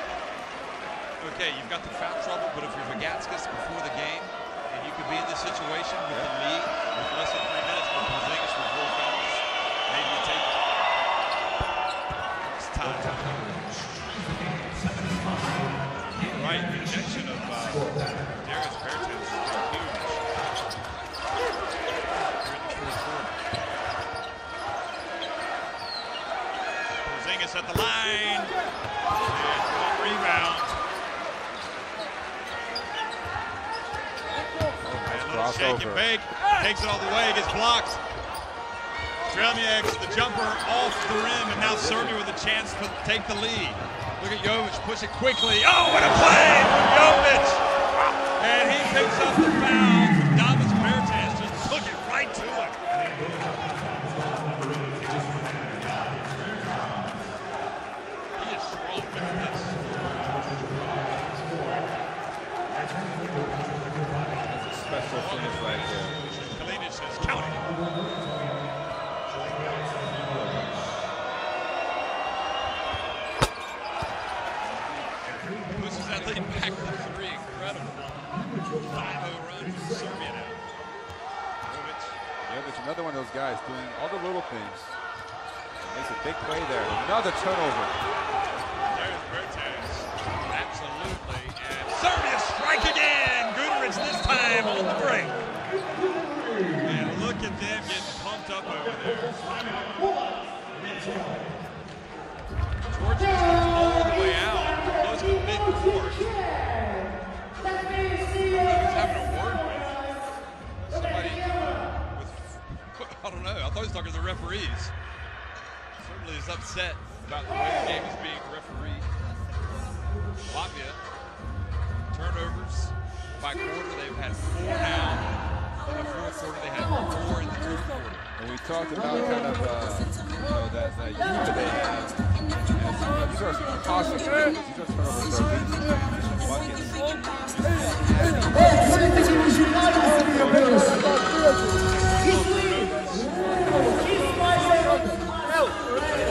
Okay, you've got the foul trouble, but if you're Vagatskas before the game, and you could be in this situation with the lead with less than 3 minutes, but Porzingis with 4 fouls, maybe you take it. It's time. Right, the injection of Darius Bertans has been huge. Here in the fourth quarter. Porzingis at the line. And 1 rebound. And a little shake and bake. Takes it all the way, gets blocked. Strelnieks, the jumper off the rim, and now Serbia with a chance to take the lead. Look at Jovic, push it quickly. Oh, what a play from Jovic! And he picks up the foul from Thomas Bertans, just took it right to him. He is That's a special finish right there. Kalinic says, count it. Pushes that lead back to 3. Incredible. 5-0 run for Serbia now. Jovic, another one of those guys doing all the little things. Makes a big play there. Another turnover. There's Bertans. Absolutely. And Serbia strike again. Guduric this time on the break. And look at them getting pumped up over there. Georgia comes all the way out. Close to mid-court. Who's having a word with? Somebody with, I don't know. I thought he was talking to the referees. Certainly is upset about the way the game is being refereed. Latvia, turnovers by quarter. They've had 4 now. In the fourth quarter, they had 4 in the third quarter. And we talked about kind of, that youth that they have. And these are costly turnovers. These are turnovers that are leading to buckets.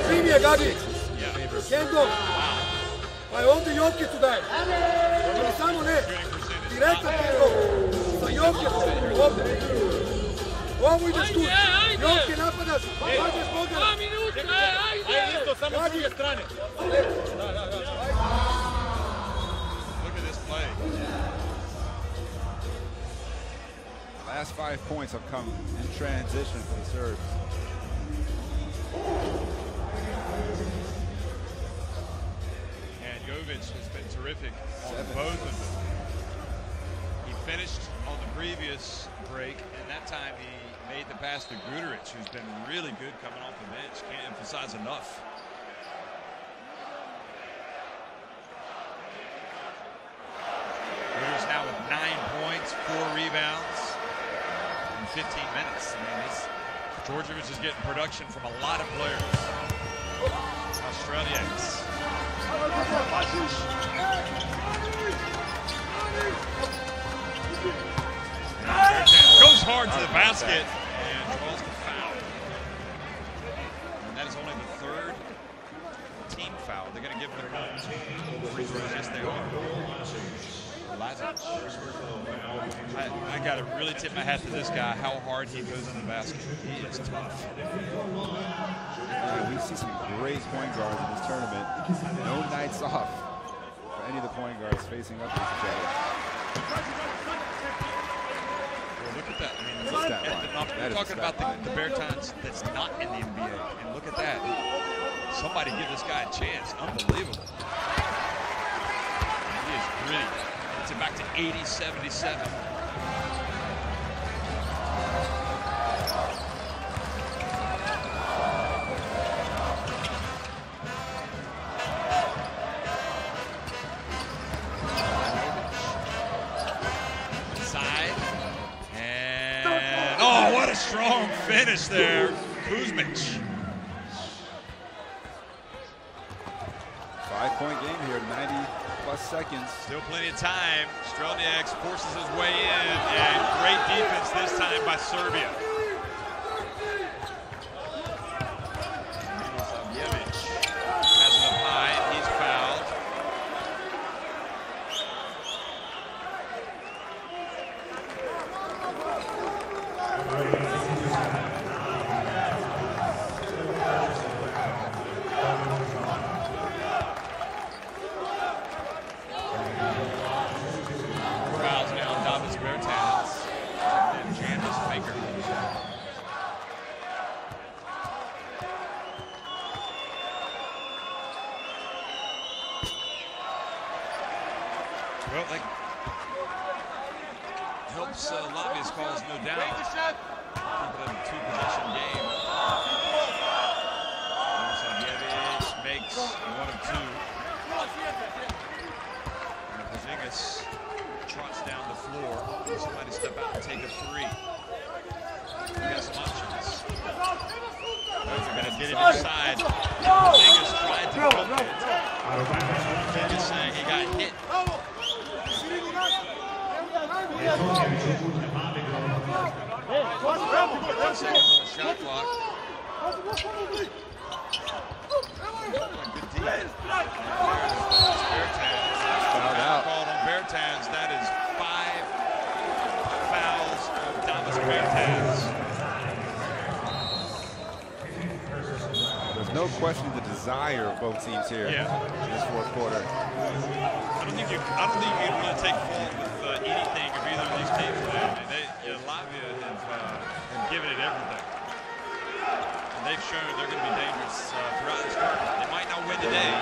Primije, Gagi. Kendo. Pa je ovdje Jokiću daje. Ali samo ne. Direktan Kendo. Sa Jokiću. Ovdje. Ovo ideš tu. Jokije napadaš. Pađeš Bogdana. 2 minuta. Ajde isto, samo s druge strane. Look at this play. The last 5 points have come in transition for the Serbs. And Jovic has been terrific on both of them. He finished on the previous break, and that time he made the pass to Guduric, who's been really good coming off the bench. Can't emphasize enough. Guduric now with 9 points, 4 rebounds in 15 minutes. I mean, Djordjevic is getting production from a lot of players. Australians. Goes hard to the basket and draws the foul. And that is only the 3rd team foul. They're going to give them free throws. Yes, they are. I got to really tip my hat to this guy, how hard he goes in the basket. He is tough. Yeah, we see some great point guards in this tournament. No nights off for any of the point guards facing up against each other. Well, look at that. I mean, look at we're talking about the Bertans that's not in the NBA. And look at that. Somebody give this guy a chance. Unbelievable. And he is gritty. It's back to 80-77. Side. And oh, what a strong finish there. Kuzmic. 5-point game here, 90+ seconds. Still plenty of time. Strelniak forces his way in, and great defense this time by Serbia. Milosavljevic has it up high, and he's fouled. Well, that helps Latvia's cause, no doubt. Keep it a 2-possession game. Milosavljevic makes 1 of 2. And Porzingis trots down the floor. Somebody step out and take a 3. We got some options. Those are going to get him inside. Porzingis tried to pump it. Porzingis saying he got hit. Seconds on the shot clock. Good D. Fouled out. Called on Bertans. That is 5 fouls on Thomas Bertans. There's no question the desire of both teams here in this fourth quarter. I don't think you can really take fault with anything of either of these teams today. I mean, Latvia have given it everything. And they've shown they're going to be dangerous throughout this tournament. They might not win today.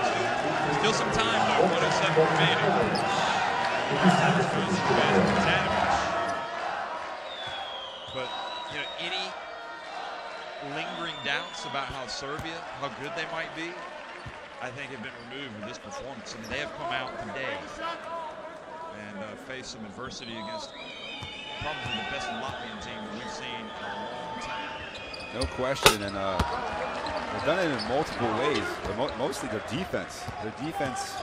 Still some time, though. 107 remaining. But, you know, any lingering doubts about how Serbia, how good they might be, I think have been removed with this performance. I mean, they have come out today and faced some adversity against probably the best Latvian team that we've seen in a long time. No question, and they've done it in multiple ways, but mostly their defense. Their defense,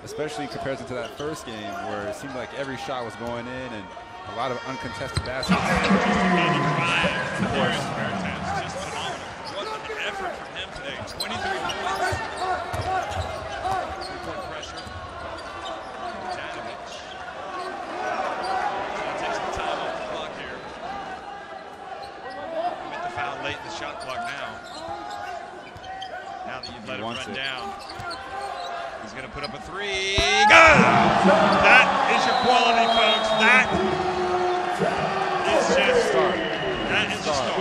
especially in comparison to that first game where it seemed like every shot was going in and a lot of uncontested baskets. 85. Of course. Just phenomenal. What an effort from him today. 23 points. Three-point pressure. Janovic. Takes some time off the clock here. Commit the foul late in the shot clock now. Now that you've let him run down. He's going to put up a three. Good! That is your quality, folks. That is just star. That is a star.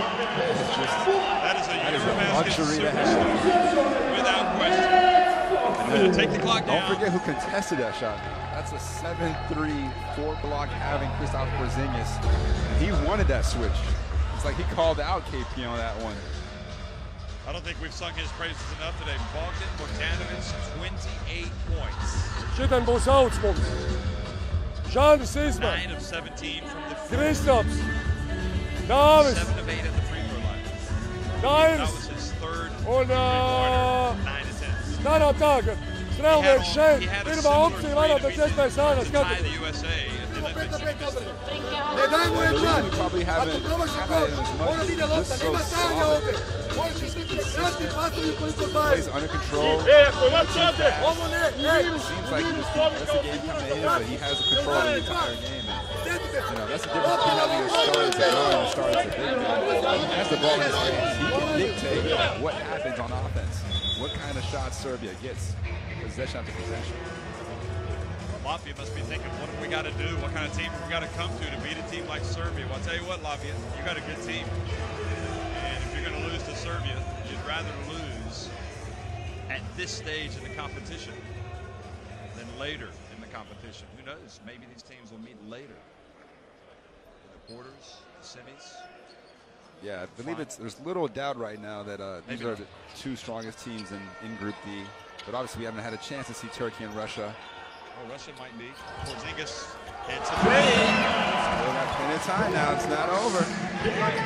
That is a EuroBasket superstar. Without question. Take the clock down. Don't forget who contested that shot. That's a 7-3, 4-block having Kristaps Porzingis. He wanted that switch. It's like he called out KP on that one. I don't think we've sung his praises enough today. Bogdan Bogdanovic, 28 points. Šitam būs auts mums. Žānis Isma. 9 of 17 from the field. Kristaps. Dāvis. 7 of 8 at the free throw line. That Dāvis. was his third Un, three-pointer. 9 attempts. Strādā tā, ka strēlnieks šeit. Pirmā opcija vairāk pēc iespējas ārā To tie skatīt. the USA at the Olympics. Ne daj mu je član. Probably Ako haven't promaši had gol, it as much. mora ide lopta, This is so nema stavanja solid. ovdje. Možeš ištiti kratki pasovi koliko daju. Plays under control. Ovo ne, ne. Seems like he just lets the game come to him, but he has control of the entire game. And, you know, that's the difference between having a star that's a guard and a star that's a big man. He has the ball in his hands. He can dictate what happens on offense, what kind of shots Serbia gets, possession after possession. Latvia must be thinking, what have we got to do? What kind of team have we got to come to beat a team like Serbia? Well, I'll tell you what, Latvia, you got a good team. And if you're going to lose to Serbia, you'd rather lose at this stage in the competition than later in the competition. Who knows? Maybe these teams will meet later. The quarters, the semis. Yeah, I believe there's little doubt right now that these are the two strongest teams in Group D. But obviously we haven't had a chance to see Turkey and Russia. Oh, Russia might be. Porzingis hits a three. Still got plenty of time now. It's not over.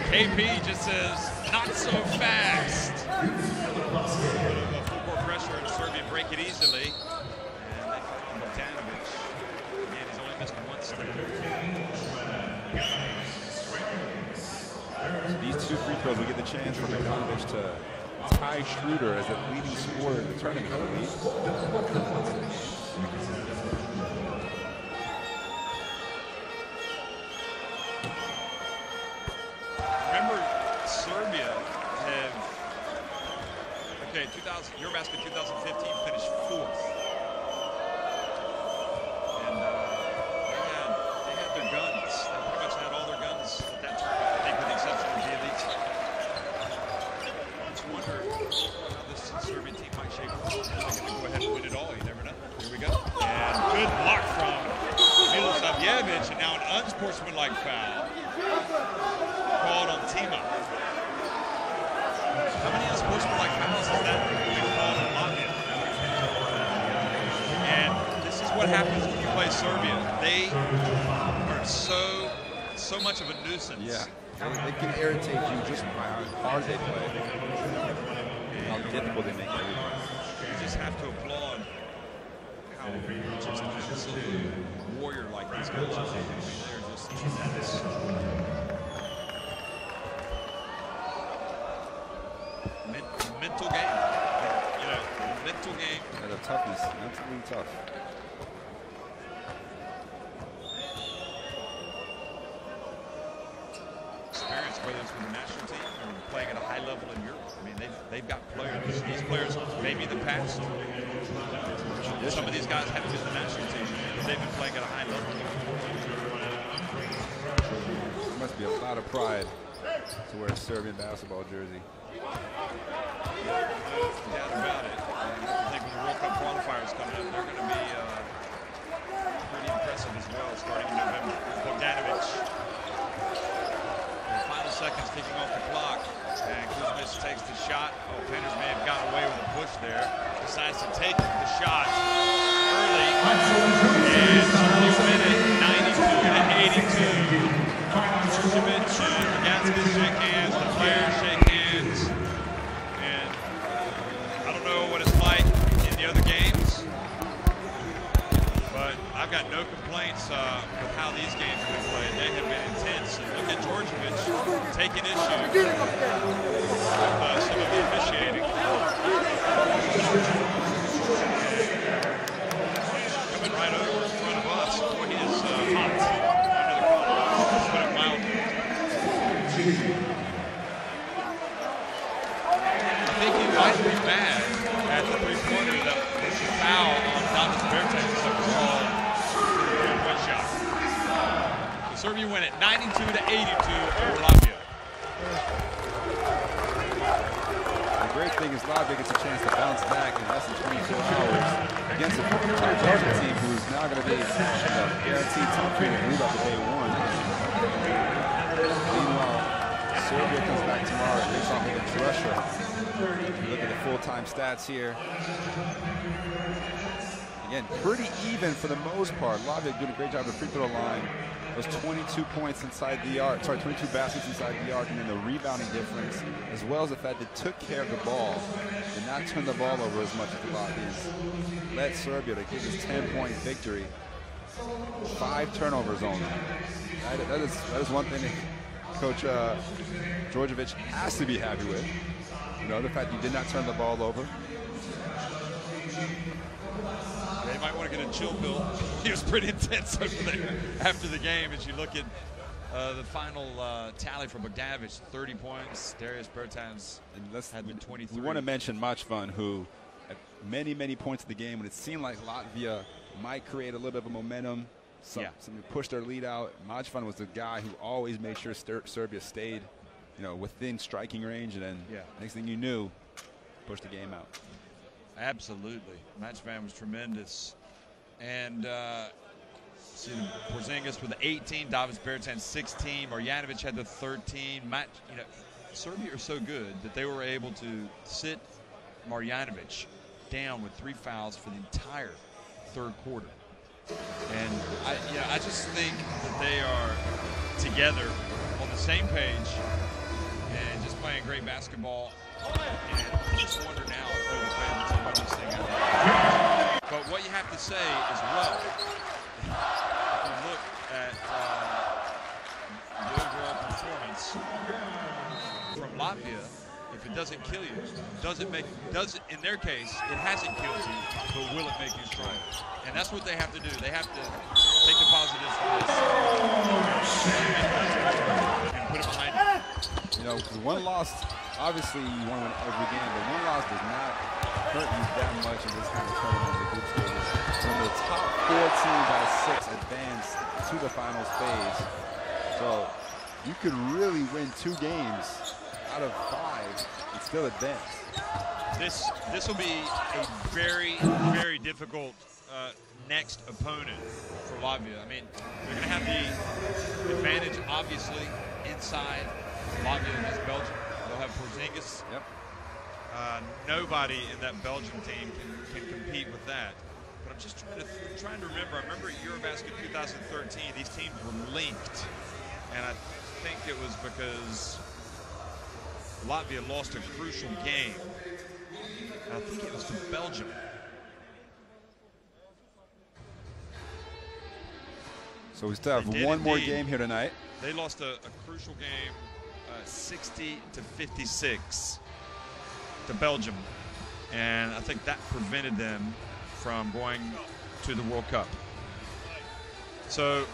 KP just says, not so fast. Full court pressure and Serbia break it easily. And they call Bogdanovic. Again, he's only missed one step. These two free throws will get the chance for Bogdanovic to tie Schroeder as the leading scorer in the tournament, I believe. Remember, Serbia have, EuroBasket 2015 finished 4th. And they had their guns. They pretty much had all their guns at that tournament, I think, with the exception of the elite. I just wonder how this Serbian team might shape up. They're going to go ahead and win it all. You never know. Here we go. And good block from Milosavljevic, and now an unsportsmanlike foul called on Tima. How many unsportsmanlike fouls is that being called on Latvia? And this is what happens when you play Serbia. They are so much of a nuisance. Yeah, they can irritate you just by how hard they play, how difficult they make everything. You just have to applaud how just warrior-like these guys are. I mean, they're just It's tremendous. Mental game. You know, mental game. Yeah, the toughness, mentally tough. Experience, whether it's with the national team or playing at a high level in Europe. I mean, they've got players. These players, maybe in the past, some of these guys haven't been the national team. They've been playing at a high level. There must be a lot of pride to wear a Serbian basketball jersey. No doubt about it. And I think when the World Cup qualifiers come up, they're going to be pretty impressive as well, starting in November. Bogdanovic. Final seconds ticking off the clock, and Kuzmic takes the shot. Oh, Panthers may have gotten away with a push there. Decides to take the shot early, and Serbia win it 92-82. Kuzmic and Bogdanovic shake hands, the players shake hands, and I don't know what it's like in the other games, but I've got no complaints with how these games have been played. They have been intense. And look at Djordjevic taking issue with some of the officiating. Coming right over in front of us. Boy, he is hot under the collar. Let's put it mildly. I think he might be mad at the three-pointer that was a foul on Davis Bertans that was called one shot. Serbia win it 92-82 over Latvia. The great thing is Latvia gets a chance to bounce back in less than 24 hours against a Belgian team who's now going to be guaranteed top 3 in the group after day 1. Meanwhile, Serbia comes back tomorrow to face off against Russia. If you look at the full-time stats here. Again, pretty even for the most part. Latvia doing a great job of the free throw line. Those 22 points inside the arc, 22 baskets inside the arc, and then the rebounding difference, as well as the fact that took care of the ball, did not turn the ball over as much as the Latvians. Led Serbia to get this 10-point victory. 5 turnovers only. That is one thing that Coach Djordjevic has to be happy with. You know, the fact he did not turn the ball over. They might want to get a chill pill. He was pretty intense over there after the game. As you look at the final tally for Bogdanovic, 30 points. Darius Bertans had been 23. We want to mention Machvan, who at many, many points of the game, when it seemed like Latvia might create a little bit of a momentum, some push their lead out. Machvan was the guy who always made sure Serbia stayed, you know, within striking range, and then next thing you knew, pushed the game out. Absolutely. Machvan was tremendous. And see, Porzingis with the 18, Davis Bertans 16, Marjanovic had the 13. Serbia are so good that they were able to sit Marjanovic down with 3 fouls for the entire third quarter. And I just think that they are together on the same page and just playing great basketball. And I just wonder now if they're the favorites to win this thing out. But what you have to say as well, if you look at the overall performance from Latvia, if it doesn't kill you, in their case, it hasn't killed you, but will it make you stronger? And that's what they have to do. They have to take the positives from this and put it behind them. You know, one loss, obviously you want to win every game, but one loss does not hurt you that much in this kind of tournament in the group stages. Some of the top 4 teams out of 6 advance to the finals phase. So you could really win 2 games out of 5 and still advance. This will be a very, very difficult next opponent for Latvia. I mean, they're going to have the advantage, obviously, inside Latvia against Belgium. They'll have Porzingis. Yep. Nobody in that Belgian team can compete with that. But I'm just trying to remember. I remember at EuroBasket 2013, these teams were linked. And I think it was because Latvia lost a crucial game. I think it was to Belgium. So we still have one more game here tonight. They lost a crucial game, 60-56 to Belgium. And I think that prevented them from going to the World Cup. So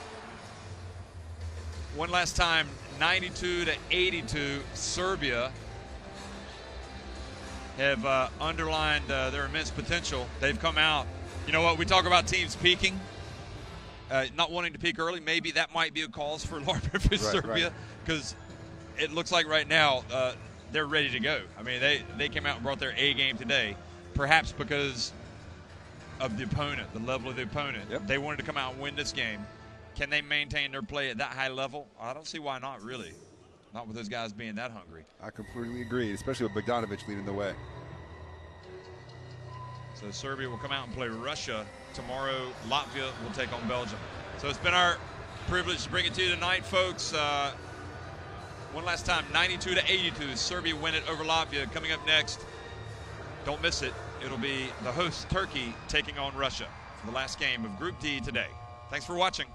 one last time, 92-82, Serbia have underlined their immense potential. They've come out. You know what? We talk about teams peaking, not wanting to peak early. Maybe that might be a cause for alarm for Serbia, because it looks like right now they're ready to go. I mean, they came out and brought their A game today, perhaps because of the opponent, the level of the opponent. Yep. They wanted to come out and win this game. Can they maintain their play at that high level? I don't see why not, really. Not with those guys being that hungry. I completely agree, especially with Bogdanovic leading the way. So Serbia will come out and play Russia. Tomorrow, Latvia will take on Belgium. So it's been our privilege to bring it to you tonight, folks. One last time, 92-82. Serbia win it over Latvia. Coming up next, don't miss it. It'll be the host, Turkey, taking on Russia for the last game of Group D today. Thanks for watching.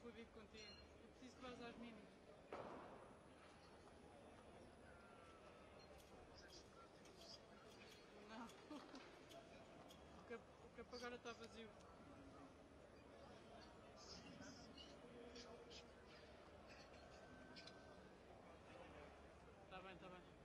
fui vir contigo. Eu preciso que vás às mínimas. Não. O campo agora está vazio. Está bem, está bem.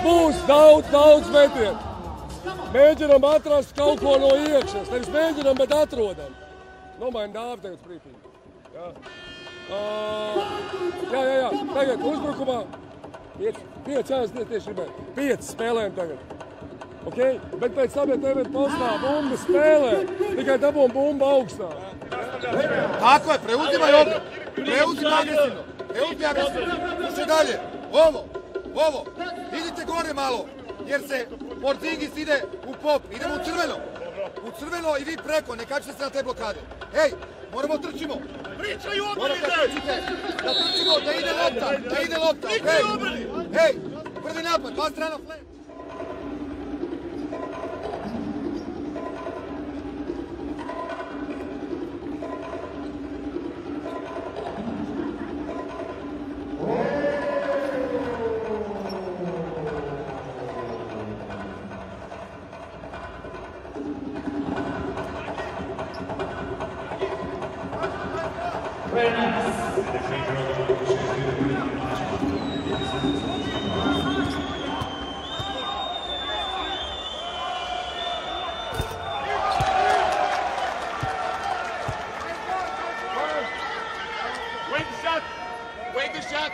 Būs daudz metienu. Mēģinam atrast kaut ko no iekšas. Nevis mēģinam, bet atrodam. Nomaini dāvi tagad sprītīgi. Jā. Tagad uzbrukumā. 5 tieši gribēju. 5 spēlēm tagad. Ok? Bet pēc tam, ja tev ir postā bumba spēlē, tikai dabūm bumbu augstā. Tako je, preuzimaj ovdje. Preuzimaj agresivno. Preuzimaj agresivno. Uši dalje. Ovo. Idite gore malo. Jer se Porzingis ide u pop. Idemo u crveno. U crveno i vi preko. Ne kačite se na te blokade. Hej, moramo trčimo. Pričaju Moramo obrani, da trčite. Da trčimo, da ide lopta. Hej, prvi napad. 2 strana flash. Wait the shot.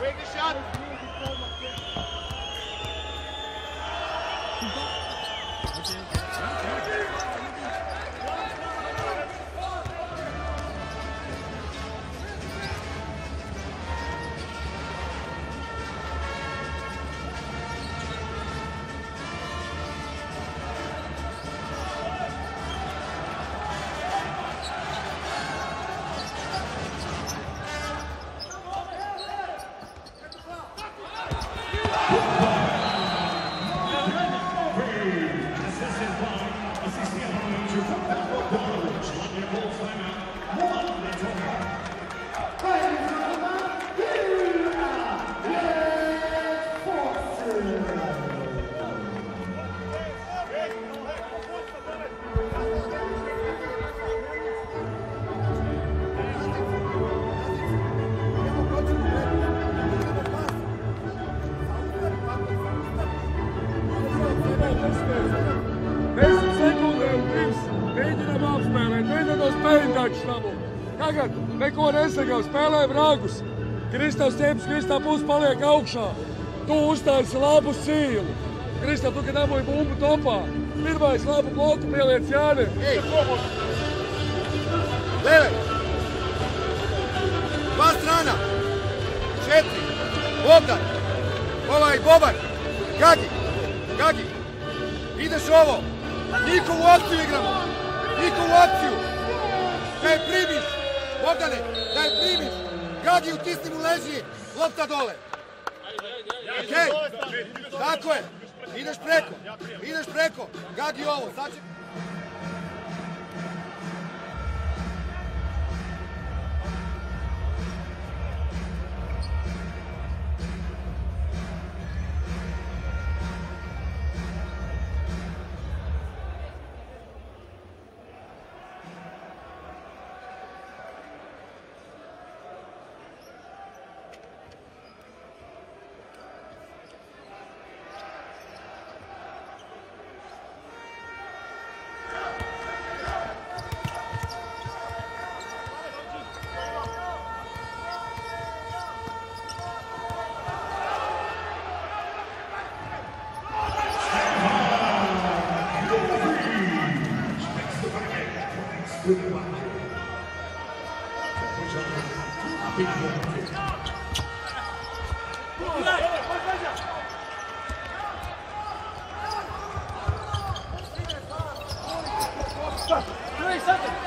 Wait the shot. Tagad neko nesagā, spēlē vragus. Kristāvs ķeps, Kristāv pusi paliek augšā. Tu uztaisi labu cīlu. Kristāv, tu, kad dabūji bumbu topā. Pirmais labu bloku pieliec Jāni. Gledaj. 2 strana. 4. Bogdan. Boban. Gagi. Ideš ovo. Nikovu akciju igramo. Nikovu akciju. Da je primiš. Bogdane, da je primiš. Gagi, utisni mu leži. Lopta dole. Okej. Tako je. Ideš preko. Gagi ovo. Sad će... Second,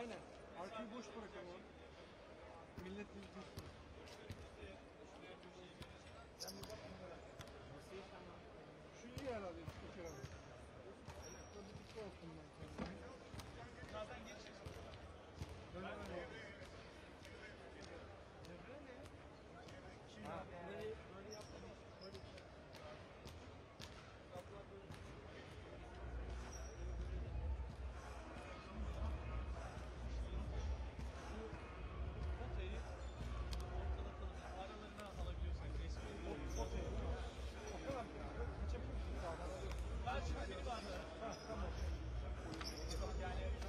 Aynen. Arkayı boş bırakalım. Millet boş bırakalım. Şu iyi herhalde. Şu herhalde. Tabii dikkat olsun ben kendime. Zaten geçeceğiz. Böyle böyle.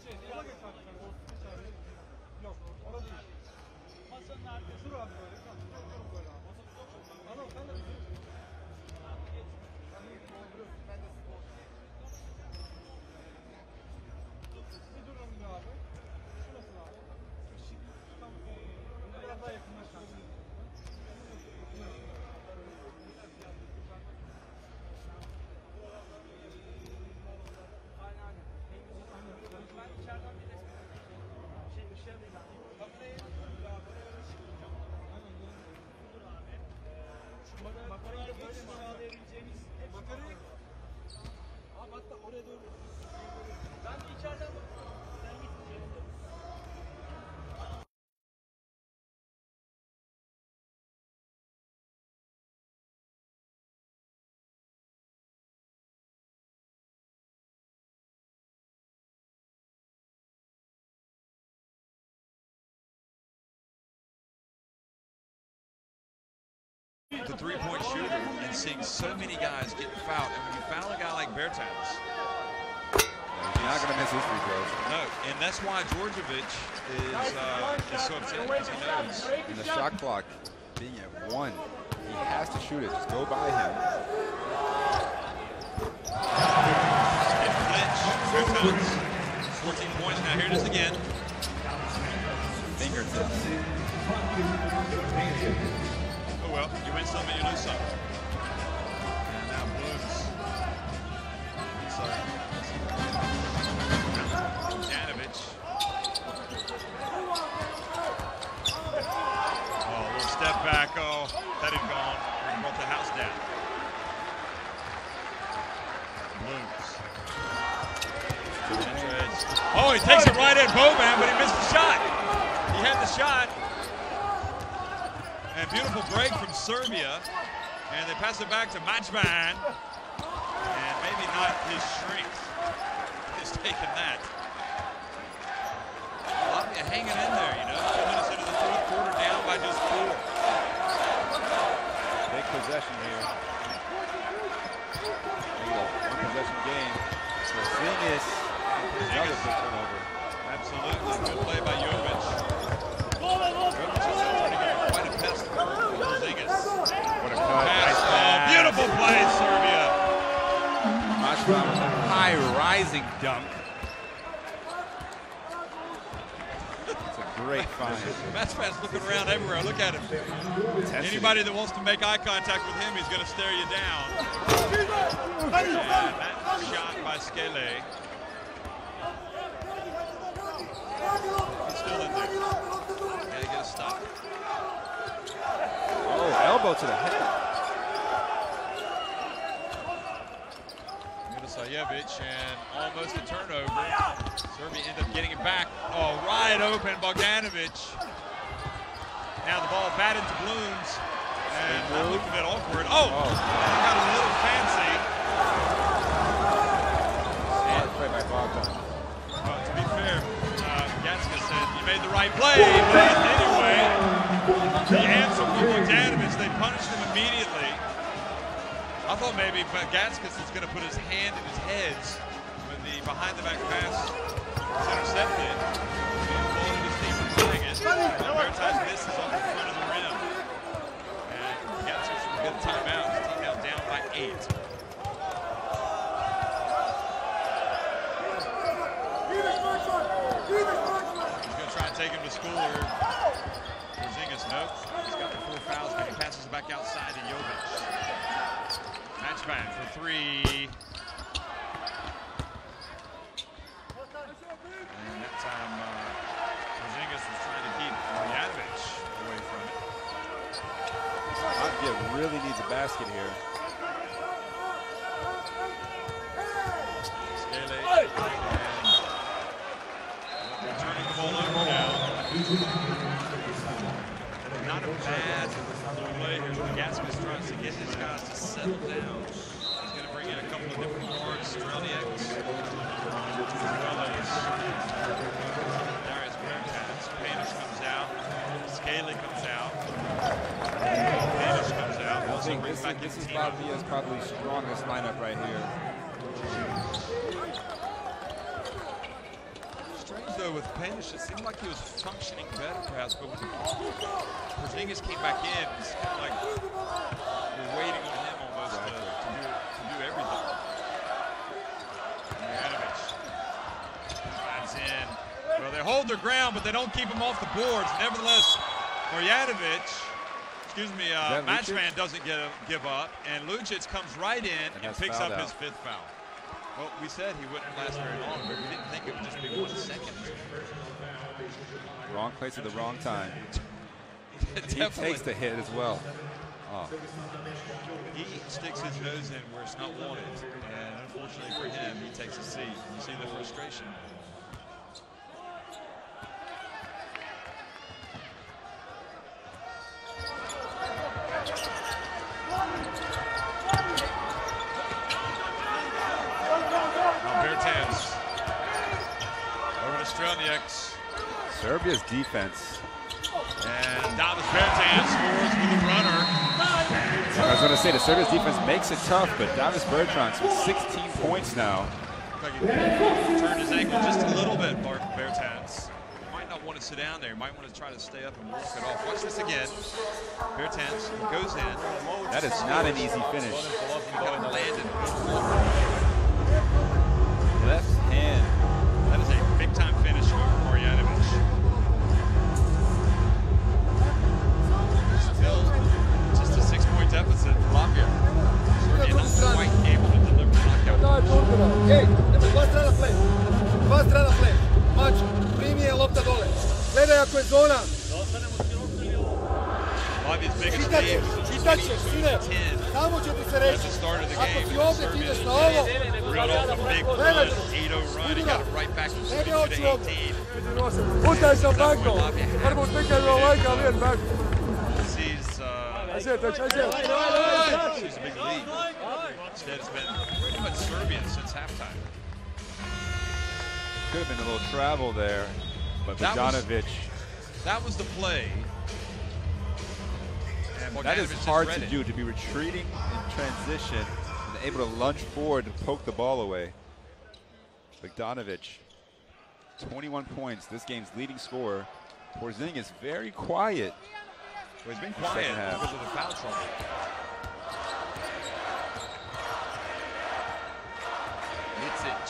Şimdi böyle yapalım. Böyle. Yok, orada değil. Masanın arkası. Dur abi böyle. Dur böyle abi. Anam sen de bir durun bir abi. Şurası abi. Tamam. Biraz daha yakınlaşalım. Makarayı böyle sağlayabileceğimiz makarayı abi hatta oraya doğru ben de içeriden sen git. The three-point shooter and seeing so many guys get fouled. And when you foul a guy like Bertans, He's not going to miss his free throws. no, and that's why Djordjevic is so upset because he knows. And the shot clock being at 1, he has to shoot it. Just go by him. Bertans, 14 points. Now here it is again. Fingertips. Oh well, you win some and you lose some. And now Blues. Janovic. Oh, a little step back. Oh, that had gone. He brought the house down. Blues. Oh, he takes it right at Boban, but he missed the shot. He had the shot. And beautiful break from Serbia. And they pass it back to Matchman. And maybe not his strength is taking that. Latvia hanging in there, you know. 2 minutes into the fourth quarter, down by just 4. Big possession here. One possession game. So seeing this, another big turnover. Absolutely. Good play by Jovic. Jovic is turning into quite a pest for Porzingis. What a cut. Nice Oh, pass. beautiful play, Serbia. Mashram with a high rising dunk. It's a great find. Matchman's looking around everywhere. Look at him. Intensity. Anybody that wants to make eye contact with him, he's going to stare you down. And that shot by Skele. He's still in there. Gotta get a stop. Oh, elbow to the head. Milisajevic and almost a turnover. Serbia end up getting it back. Oh, wide open, Bogdanovic. Now the ball batted to Blooms. And that looked a bit awkward. Oh, got a little fancy. Hard play by Bogdan. Well, to be fair, Gatska said you made the right play, but anyway, the answer from Bogdanovic, they punished him immediately. I thought maybe Gatskis was going to put his hand in his head when the behind-the-back pass was intercepted. He floated his team from playing it. Bertans misses on the front of the rim. And Gatskis will get a timeout. His team now down by 8. He's going to try and take him to school here. Porzingis, nope. He's got the 4 fouls, but he passes back outside to Jovic. Matchman for 3. And that time really needs a basket here. Turning the ball over now. Not a bad play here. Gaskin's trying to get his guys to settle down. He's going to bring in a couple of different guards. Strelnieks. Darius Bertans. Panish comes out. Scaly comes out. Panish comes out. Also brings back This is Timo. Latvia's probably strongest lineup right here. Strange though with Panish, it seemed like he was functioning better perhaps, but when Porzingis came back in, it's kind of like you're waiting on him almost to do everything. Marjanovic drives in. Well, they hold their ground, but they don't keep him off the boards. Nevertheless, Marjanovic, Matchman doesn't give up, and Lucic comes right in and picks up his 5th foul. Well, we said he wouldn't last very long, but we didn't think it would just be 1 second. Wrong place at the wrong time. He takes the hit as well. Oh. He sticks his nose in where it's not wanted, and unfortunately for him, he takes a seat. You see the frustration. Bertans over to Strelnieks. Serbia's defense. And Davis Bertans scores with a runner. I was going to say, the Serbia's defense makes it tough, but Davis Bertans with 16 points now. Like he turned his ankle just a little bit, Bertans. Might not want to sit down there. He might want to try to stay up and work it off. Watch this again. Bertans goes in. That is not an easy finish. Kind of landed. Left hand. That is a big-time finish over Marjanovic. Still just a 6-point deficit for Latvia. Serbia not quite able to deliver knockout. Ej, nema 2 strana play. 2 strana play. Mač, primi je lopta dole. Gledaj ako je zona. Latvia's biggest lead was Čitat ćeš, sine. 10 Samo će ti se at reći. the start of the Ako game. si ovdje, ti ideš na ovo. Reeled off a big run, 8-0 run. He got it right back from 22 to 18. Putaj sa bankom. Prvo stikaju lajka, lijen back. Sees Aiziet, sees a big lead. Instead, it's been pretty much Serbian since halftime. Could have been a little travel there, but Bogdanovic. That was the play. That is hard to do, to be retreating in transition and able to lunge forward and poke the ball away. Bogdanovic, 21 points, this game's leading scorer. Porzingis is very quiet. Well, he's been quiet because of the foul trouble. Micic.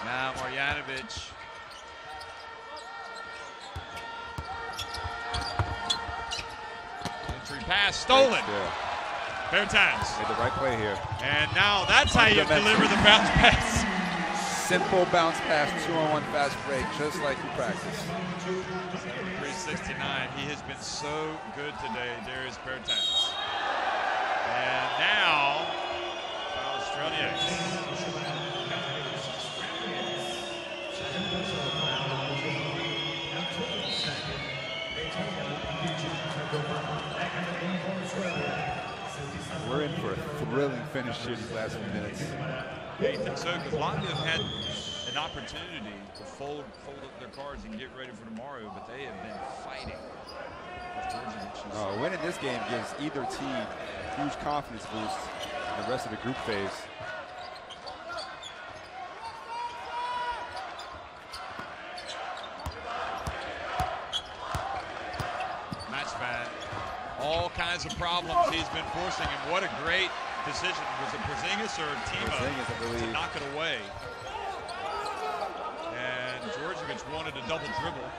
Now Marjanovic. Entry pass stolen. Bertans. Made the right play here. And now that's how you deliver the bounce pass. Simple bounce pass, 2-on-1 fast break, just like you practice. 73-69. He has been so good today, Darius Bertans. And now, Australia. We're in for a thrilling finish here these last few minutes. Yeah, you think so? Because Latvia have had an opportunity to fold up their cards and get ready for tomorrow, but they have been fighting. Winning this game gives either team a huge confidence boost in the rest of the group phase. Matchman, all kinds of problems he's been forcing, and what a great decision. Was it Porzingis or Timo to knock it away? And Djordjevic wanted a double dribble.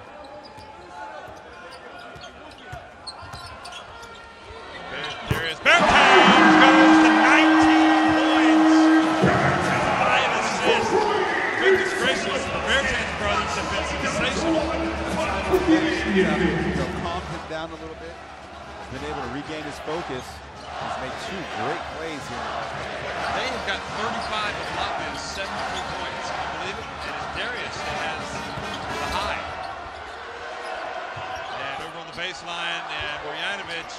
There is Bertans goes to 19 points, 5 assists. Goodness gracious, the Bertans brothers have been sensational. Calm him down a little He's been able to regain his focus. He's made 2 great plays here. They have got 35 of Latvia's 73 points, I believe it. And it's Darius that has the high. And over on the baseline, and Bojanovic.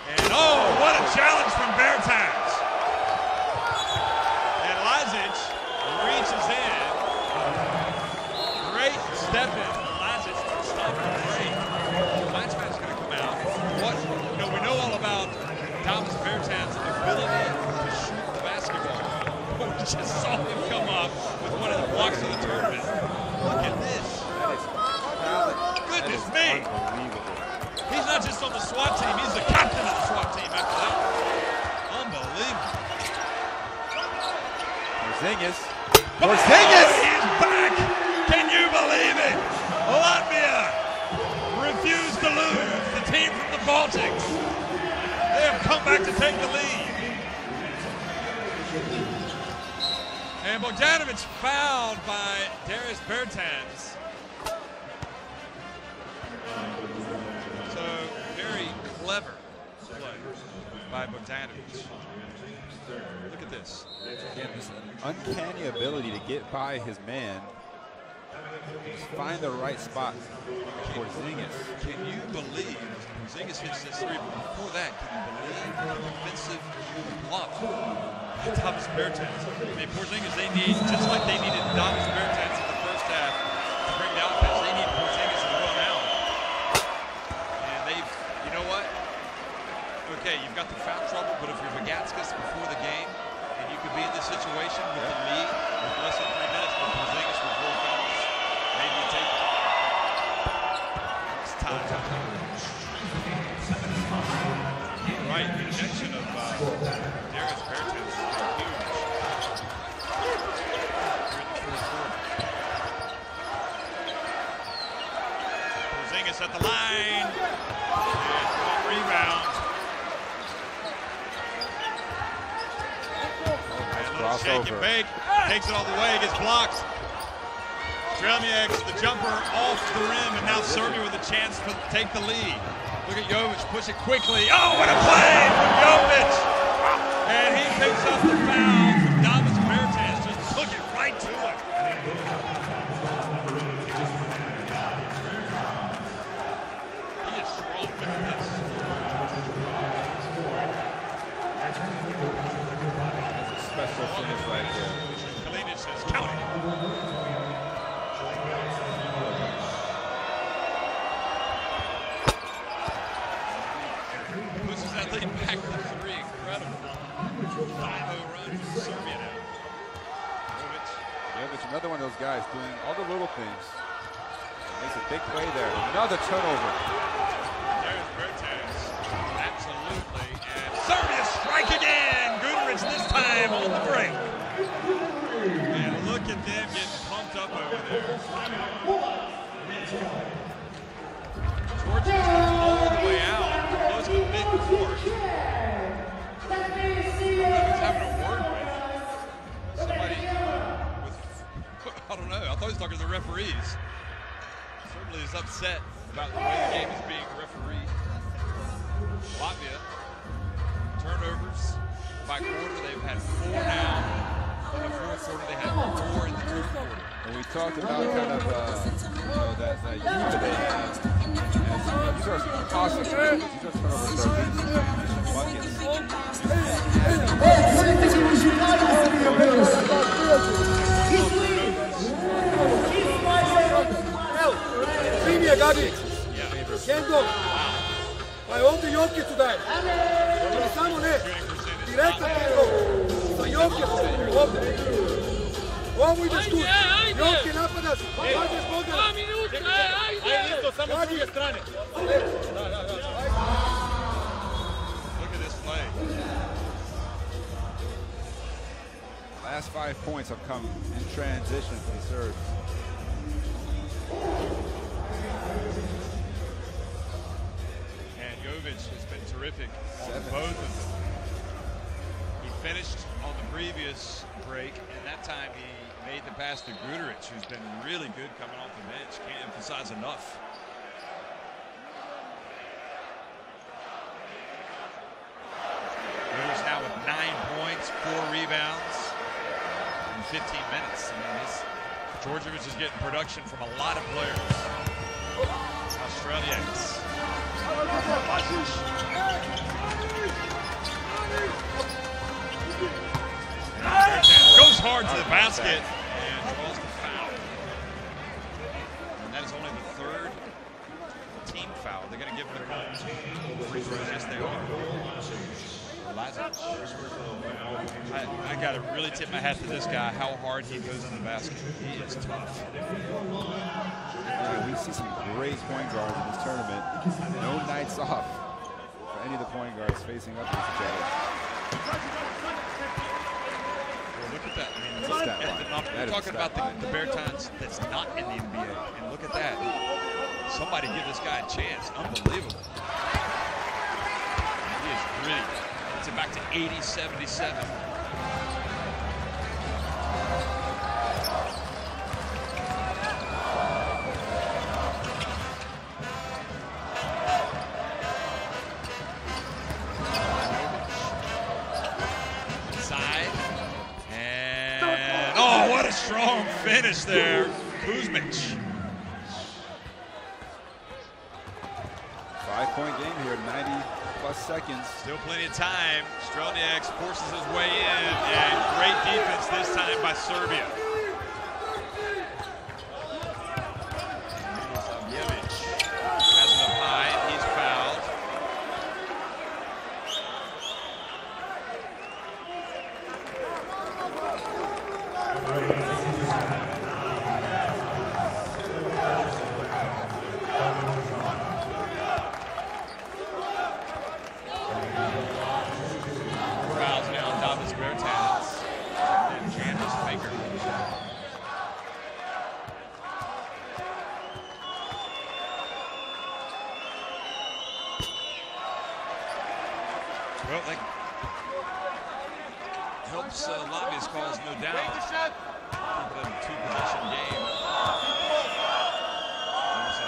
And oh, what a challenge from Bertans. And Lazic reaches in. Great step in. Lazic to stop the break. Latvia going to come out. What, we know all about Thomas Bertans' ability to shoot the basketball. But we just saw him come up with one of the blocks of the tournament. Look at this. That is talent. Goodness That is me. unbelievable. He's not just on the SWAT team, he's the captain of the SWAT team after that. Unbelievable. Porzingis. Oh, he's back! Can you believe it? Latvia refused to lose. The team from the Baltics. They have come back to take the lead. And Bojanovic fouled by Darius Bertans. So very clever play by Bojanovic. Look at this. Again, this uncanny ability to get by his man. Just find the right spot for Porzingis. Can you believe Porzingis hits this 3, but before that, can you believe the defensive bluff by Thomas Bertans? I mean, Porzingis, they need, just like they needed Thomas Bertans in the first half to bring the offense, they need Porzingis to run out. And they've, you know what? Okay, you've got the foul trouble, but if you're Vagatskas before the game, and you could be in this situation with the lead with less than 3 minutes, but Porzingis with 4 fouls, maybe you take it. It's time. Right, the connection of Darius Bertans is huge. Here in the fourth quarter. Porzingis at the line. And one rebound. Shake and bake, takes it all the way, gets blocked. Strelnieks, the jumper off the rim, and now Serbia with a chance to take the lead. Look at Jovic, push it quickly. Oh, what a play from Jovic! And he picks up the foul from Thomas Bertans, just took it right to him. He is strong. Look at this. Special finish right there. Kalinic says, count it. Pushes that lead back to 3. Incredible. 5-0 run for Serbia now. Jovic, another one of those guys doing all the little things. Makes a big play there. Another turnover. There's Bertans. Absolutely. And Serbia strike again. Guduric this time on the break. And look at them getting pumped up over there. Georgia all the way out. Close to mid-court. Who's having a word with? Somebody with, I don't know. I thought he was talking to the referees. Certainly is upset about the way the game is being refereed. Latvia, turnovers by quarter. They've had 4 now. In the fourth quarter, they had 4 in the third quarter. And we talked about kind of that youth that they have. And these are awesome. These are turnovers that are leading to buckets. Primije Gabi, Kendo, pa je ovdje Jokiću daje. Ali samo ne, direktan Kendo, sa Jokićem, ovdje. Ovo ideš tu, Jokić napadaš, pađeš Bogdan. 2 minuta, ajde! Ajde, samo s druge strane. Look at this play. Last 5 points have come in transition for the Serbs. And Jovic has been terrific on both of them. He finished on the previous break, and that time he made the pass to Guduric, who's been really good coming off the bench. Can't emphasize enough. with 9 points, 4 rebounds in 15 minutes. I mean, Georgievich is getting production from a lot of players. Australians. Goes hard to the basket and draws the foul. And that is only the 3rd team foul. They're going to give him the free throws. Yes, they are. I got to really tip my hat to this guy, how hard he goes in the basket. He is tough. Yeah, we see some great point guards in this tournament. No nights off for any of the point guards facing up against each other. Well, look at that. I mean, we're talking about the Bertans that's not in the NBA. And look at that. Somebody give this guy a chance. Unbelievable. He is gritty. It's back to 80-77. Inside. And oh, what a strong finish there. Kuzmic. 5-point game here, 90+ seconds. Still plenty of time. Strelniak forces his way in, and great defense this time by Serbia. Milosavljevic has it up high, and he's fouled. Well, that helps Latvia's cause, no doubt. Keep it a 2-possession game.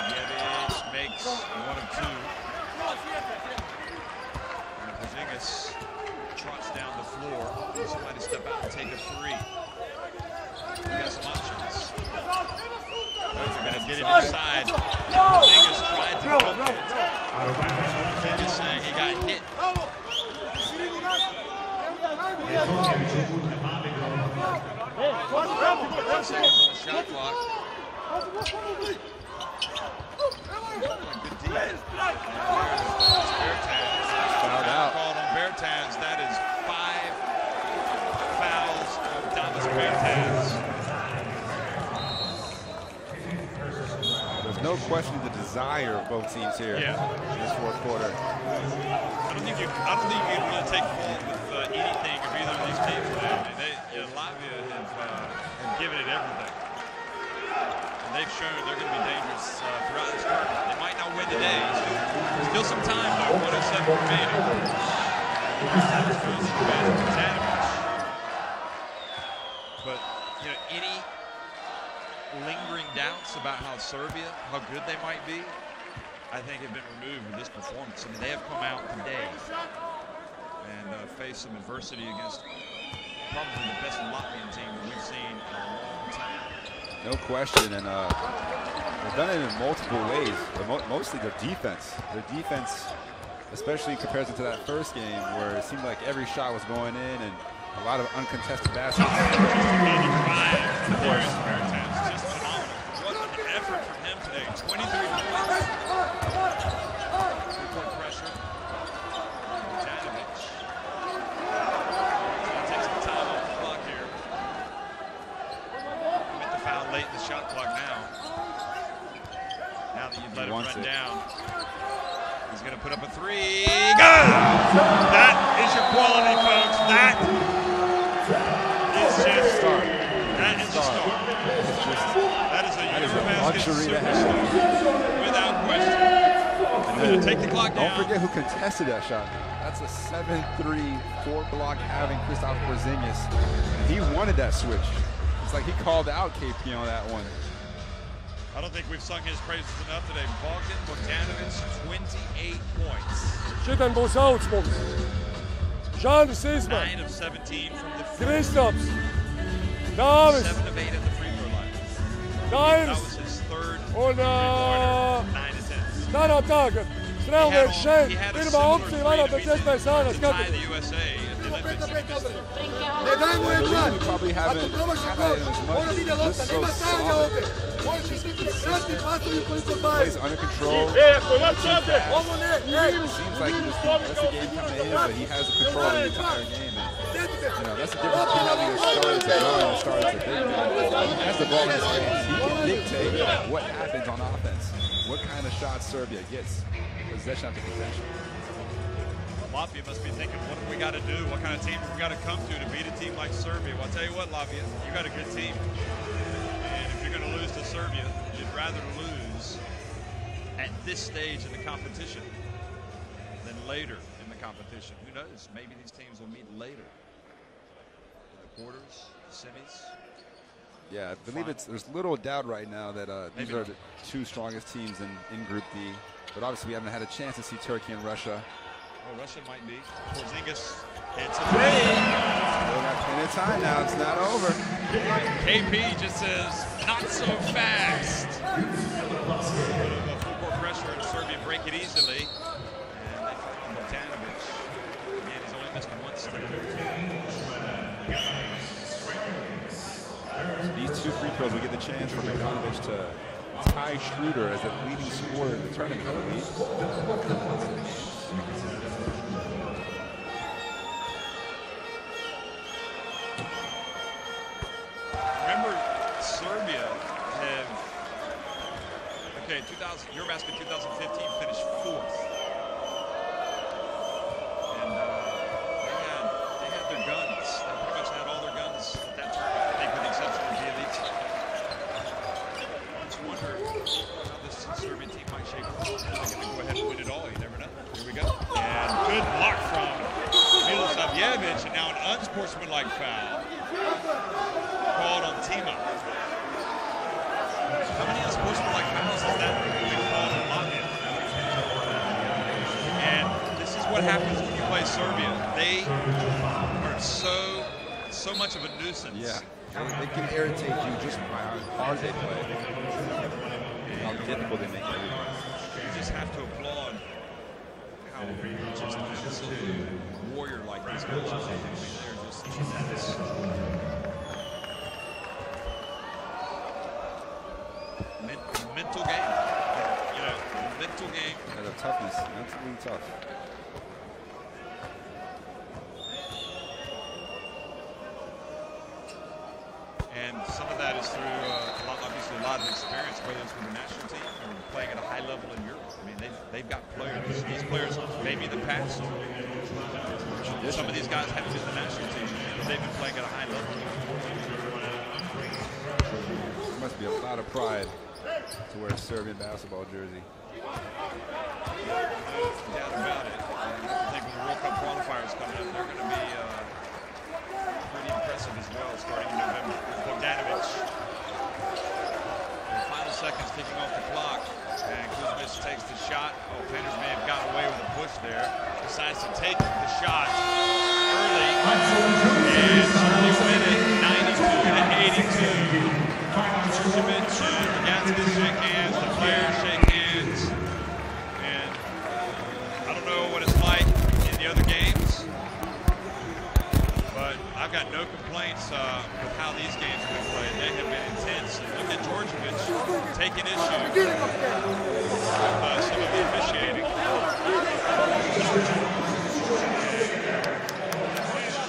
Milosavljevic makes 1 of 2. And Porzingis trots down the floor. Will somebody step out and take a 3? We got some options. Those are going to get him inside. Porzingis tried to poke it. Porzingis saying he got hit. 1 second on the shot clock. Good defense. Fouled out. Called on Bertans. That is 5 fouls on Davis Bertans. There's no question the desire of both teams here in this 4th quarter. I don't think you can really take fault with anything of either of these teams today. Latvia have given it everything. And they've shown they're going to be dangerous throughout this tournament. They might not win today. Still some time, though. 107 remaining. But, you know, any lingering doubts about how Serbia, how good they might be, I think have been removed with this performance. I mean, they have come out today and faced some adversity against probably the best Latvian team that we've seen in a long time. No question, and they've done it in multiple ways, but mostly their defense. Their defense, especially in comparison to that first game where it seemed like every shot was going in and a lot of uncontested baskets. 85. There's Bertans, just phenomenal. What an effort from him today. 23 points. 3-point pressure. Bogdanovic. Takes some time off the clock here. Commit the foul late in the shot clock now. Now that you've let him run down. He's going to put up a 3. Good! That is your quality, folks. That is just start. That is a start. That is a EuroBasket superstar, without question. Take the clock down. Don't forget who contested that shot. That's a 7-3, 4-block having Kristaps Porzingis. He wanted that switch. It's like he called out KP on that one. I don't think we've sung his praises enough today. Bogdanovic, 28 points. Šitam būs sauc mums. Čandris izmet. 9 of 17 from the field. Kristaps. Dāvis. 7 of 8 at the free throw line. That Daivis. was his third Un three-pointer, 9 attempts. tā nav tā, ka strēlnieks šeit. Pirmā opcija vairāk pēc iespējas ārā to tie skatīt. the USA at the Olympics. Ne daj mu je plan. We probably Ako haven't promaši had gol, it as mora much. vide Just lopta, so nema stavanja solid. ovdje. Moraš iskati kratki pasovi koliko daju. Plays under control. Ovo ne, ej. Seems like he just lets the game come to him, but he has the control of the entire game. Sjetite se. That's the difference between having a star that's a guard and a star that's a big man. He has the ball in his hands. He can dictate what happens on offense, what kind of shots Serbia gets, possession after possession. Latvia must be thinking, what have we got to do? What kind of team have we got to come to beat a team like Serbia? Well, I'll tell you what, Latvia, you got a good team. And if you're going to lose to Serbia, you'd rather lose at this stage in the competition than later in the competition. Who knows? Maybe these teams will meet later. In the quarters, semis. Yeah, I believe there's little doubt right now that these are the two strongest teams in Group D. But obviously we haven't had a chance to see Turkey and Russia. Oh, Russia might be. Porzingis hits a three. Still got plenty of time now. It's not over. KP just says, not so fast. Full court pressure and Serbia break it easily. And they found Bogdanovic. Again, he's only missed one step. So these two free throws will get the chance for Bogdanovic to tie Schroeder as the leading scorer in the tournament, I believe. Remember, Serbia have, okay, EuroBasket 2015 finished 4th. And they had their guns. They pretty much had all their guns at that tournament, I think, with the exception of the elites. I just wonder how this Serbian team might shape up. They're going to go ahead and win it all. You never know. Here we go. And good block from Milosavljevic, and now an unsportsmanlike foul called on Tima. How many unsportsmanlike fouls has that been called on Latvia? And this is what happens when you play Serbia. They are so much of a nuisance. Yeah, they can irritate you just by how hard they play, and how difficult they make everything. You just have to applaud how just warrior-like these coaches are. I mean, they're just tremendous. Mental game. You know, mental game. Yeah, the toughness, mentally tough. And some of that is through obviously a lot of experience, whether it's with the national team or playing at a high level in Europe. I mean, they've got players. These players, maybe in the past, some of these guys haven't been the national team, but they've been playing at a high level. There must be a lot of pride to wear a Serbian basketball jersey. No doubt about it. And I think when the World Cup qualifiers coming up, they're going to be pretty impressive as well, starting in November. Bogdanovic. In the final seconds, ticking off the clock. And Kuzmic takes the shot. Oh, Panthers may have gotten away with a push there. Decides to take the shot early. And Serbia win it 92-82. Kuzmic and Bogdanovic shake hands. The players shake hands. And I don't know what it's like in the other games, but I've got no complaints with how these games have been played. They have been intense. And look at Djordjevic taking issue with some of the officiating.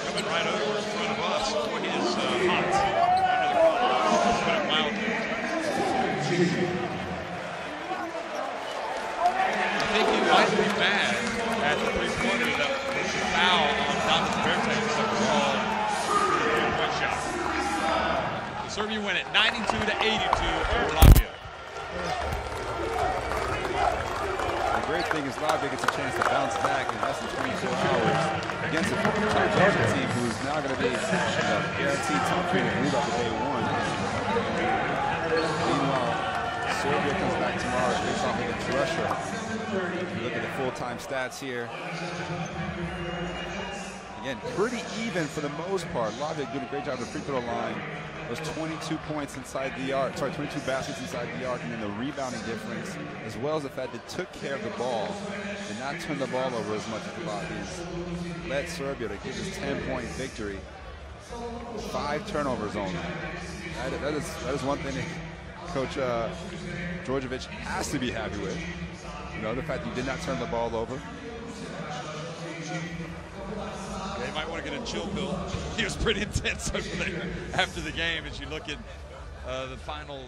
Coming right over in front of us. Boy, he is hot under the collar. Let's put it mildly. I think he might be mad at the three-pointer that was a foul on Donovan Bertans that was called for the three-point shot. So Serbia win it 92-82 over Latvia. The great thing is Latvia gets a chance to bounce back in less than 24 hours against a Georgia team who's now going to be guaranteed top 3 in the group after day 1. Meanwhile, Serbia comes back tomorrow to face off against Russia. If you look at the full-time stats here, Again, pretty even for the most part. Latvia doing a great job of the free throw line. Those 22 points inside the arc, 22 baskets inside the arc, and then the rebounding difference, as well as the fact they took care of the ball, did not turn the ball over as much as the Latvians. Led Serbia to get this 10-point victory. 5 turnovers only. That is one thing that Coach Djordjevic has to be happy with. You know, the fact that he did not turn the ball over. They might want to get a chill pill. He was pretty intense over there after the game. As you look at the final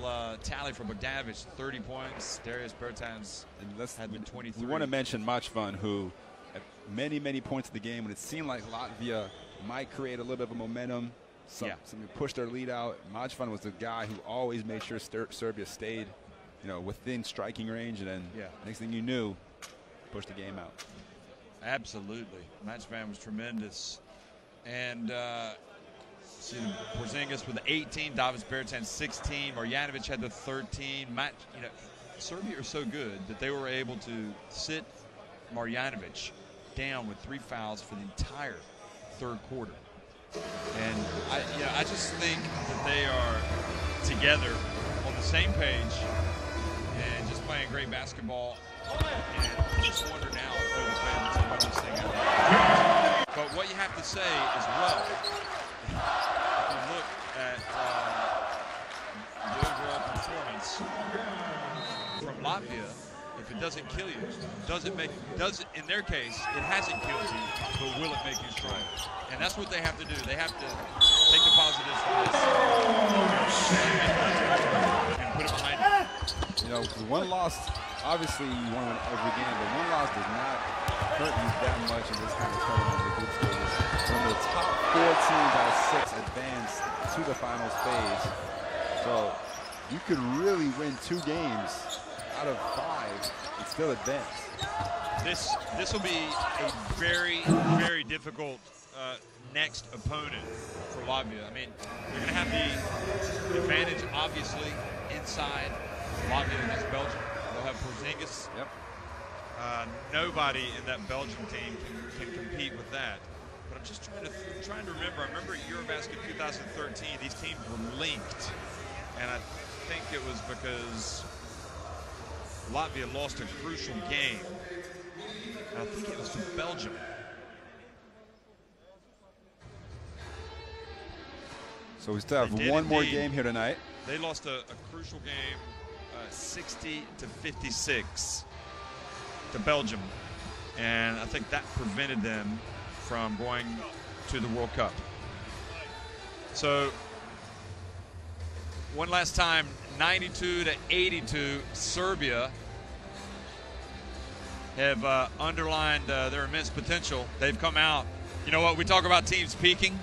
tally for Bogdanovic, 30 points. Darius Bertans had been 23. We want to mention Machvan, who at many points of the game, when it seemed like Latvia might create a little bit of a momentum, some pushed their lead out. Machvan was the guy who always made sure Serbia stayed, you know, within striking range, and then next thing you knew, pushed the game out. Absolutely. Matchman was tremendous. And Porzingis with the 18, Davis Bertans 16, Marjanovic had the 13. Serbia are so good that they were able to sit Marjanovic down with 3 fouls for the entire third quarter. And I just think that they are together on the same page and just playing great basketball. And I just wonder now if they're the favorites to win this thing out. But what you have to say as well, if you look at the overall performance from Latvia, if it doesn't kill you, in their case, it hasn't killed you, but will it make you stronger? And that's what they have to do. They have to take the positives from this and put it behind them. You know, one loss, obviously you want to win every game, but one loss does not hurt you that much in this kind of tournament in the group stages. When the top 4 teams out of 6 advance to the finals phase. So you could really win 2 games out of 5 and still advance. This will be a very, very difficult next opponent for Latvia. I mean, they're going to have the advantage, obviously, inside Latvia against Belgium. They'll have Porzingis. Yep. Nobody in that Belgium team can compete with that. But I'm just trying to remember. I remember at EuroBasket 2013, these teams were linked, and I think it was because Latvia lost a crucial game. And I think it was to Belgium. So we still have one more game here tonight. They lost a crucial game, 60-56 to Belgium. And I think that prevented them from going to the World Cup. So one last time, 92-82, Serbia have underlined their immense potential. They've come out. You know what? We talk about teams peaking,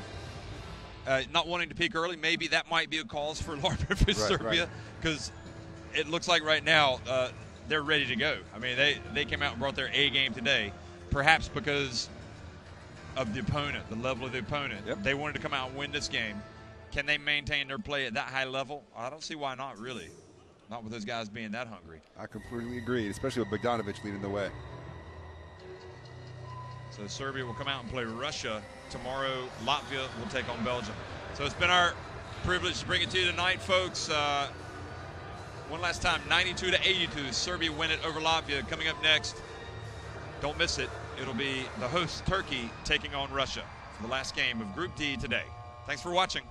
not wanting to peak early. Maybe that might be a cause for alarm for Serbia, because it looks like right now they're ready to go. I mean, they came out and brought their A game today, perhaps because of the opponent, the level of the opponent. Yep. They wanted to come out and win this game. Can they maintain their play at that high level? I don't see why not, really. Not with those guys being that hungry. I completely agree, especially with Bogdanovic leading the way. So Serbia will come out and play Russia. Tomorrow, Latvia will take on Belgium. So it's been our privilege to bring it to you tonight, folks. One last time, 92-82. Serbia win it over Latvia. Coming up next, don't miss it. It'll be the host, Turkey, taking on Russia for the last game of Group D today. Thanks for watching.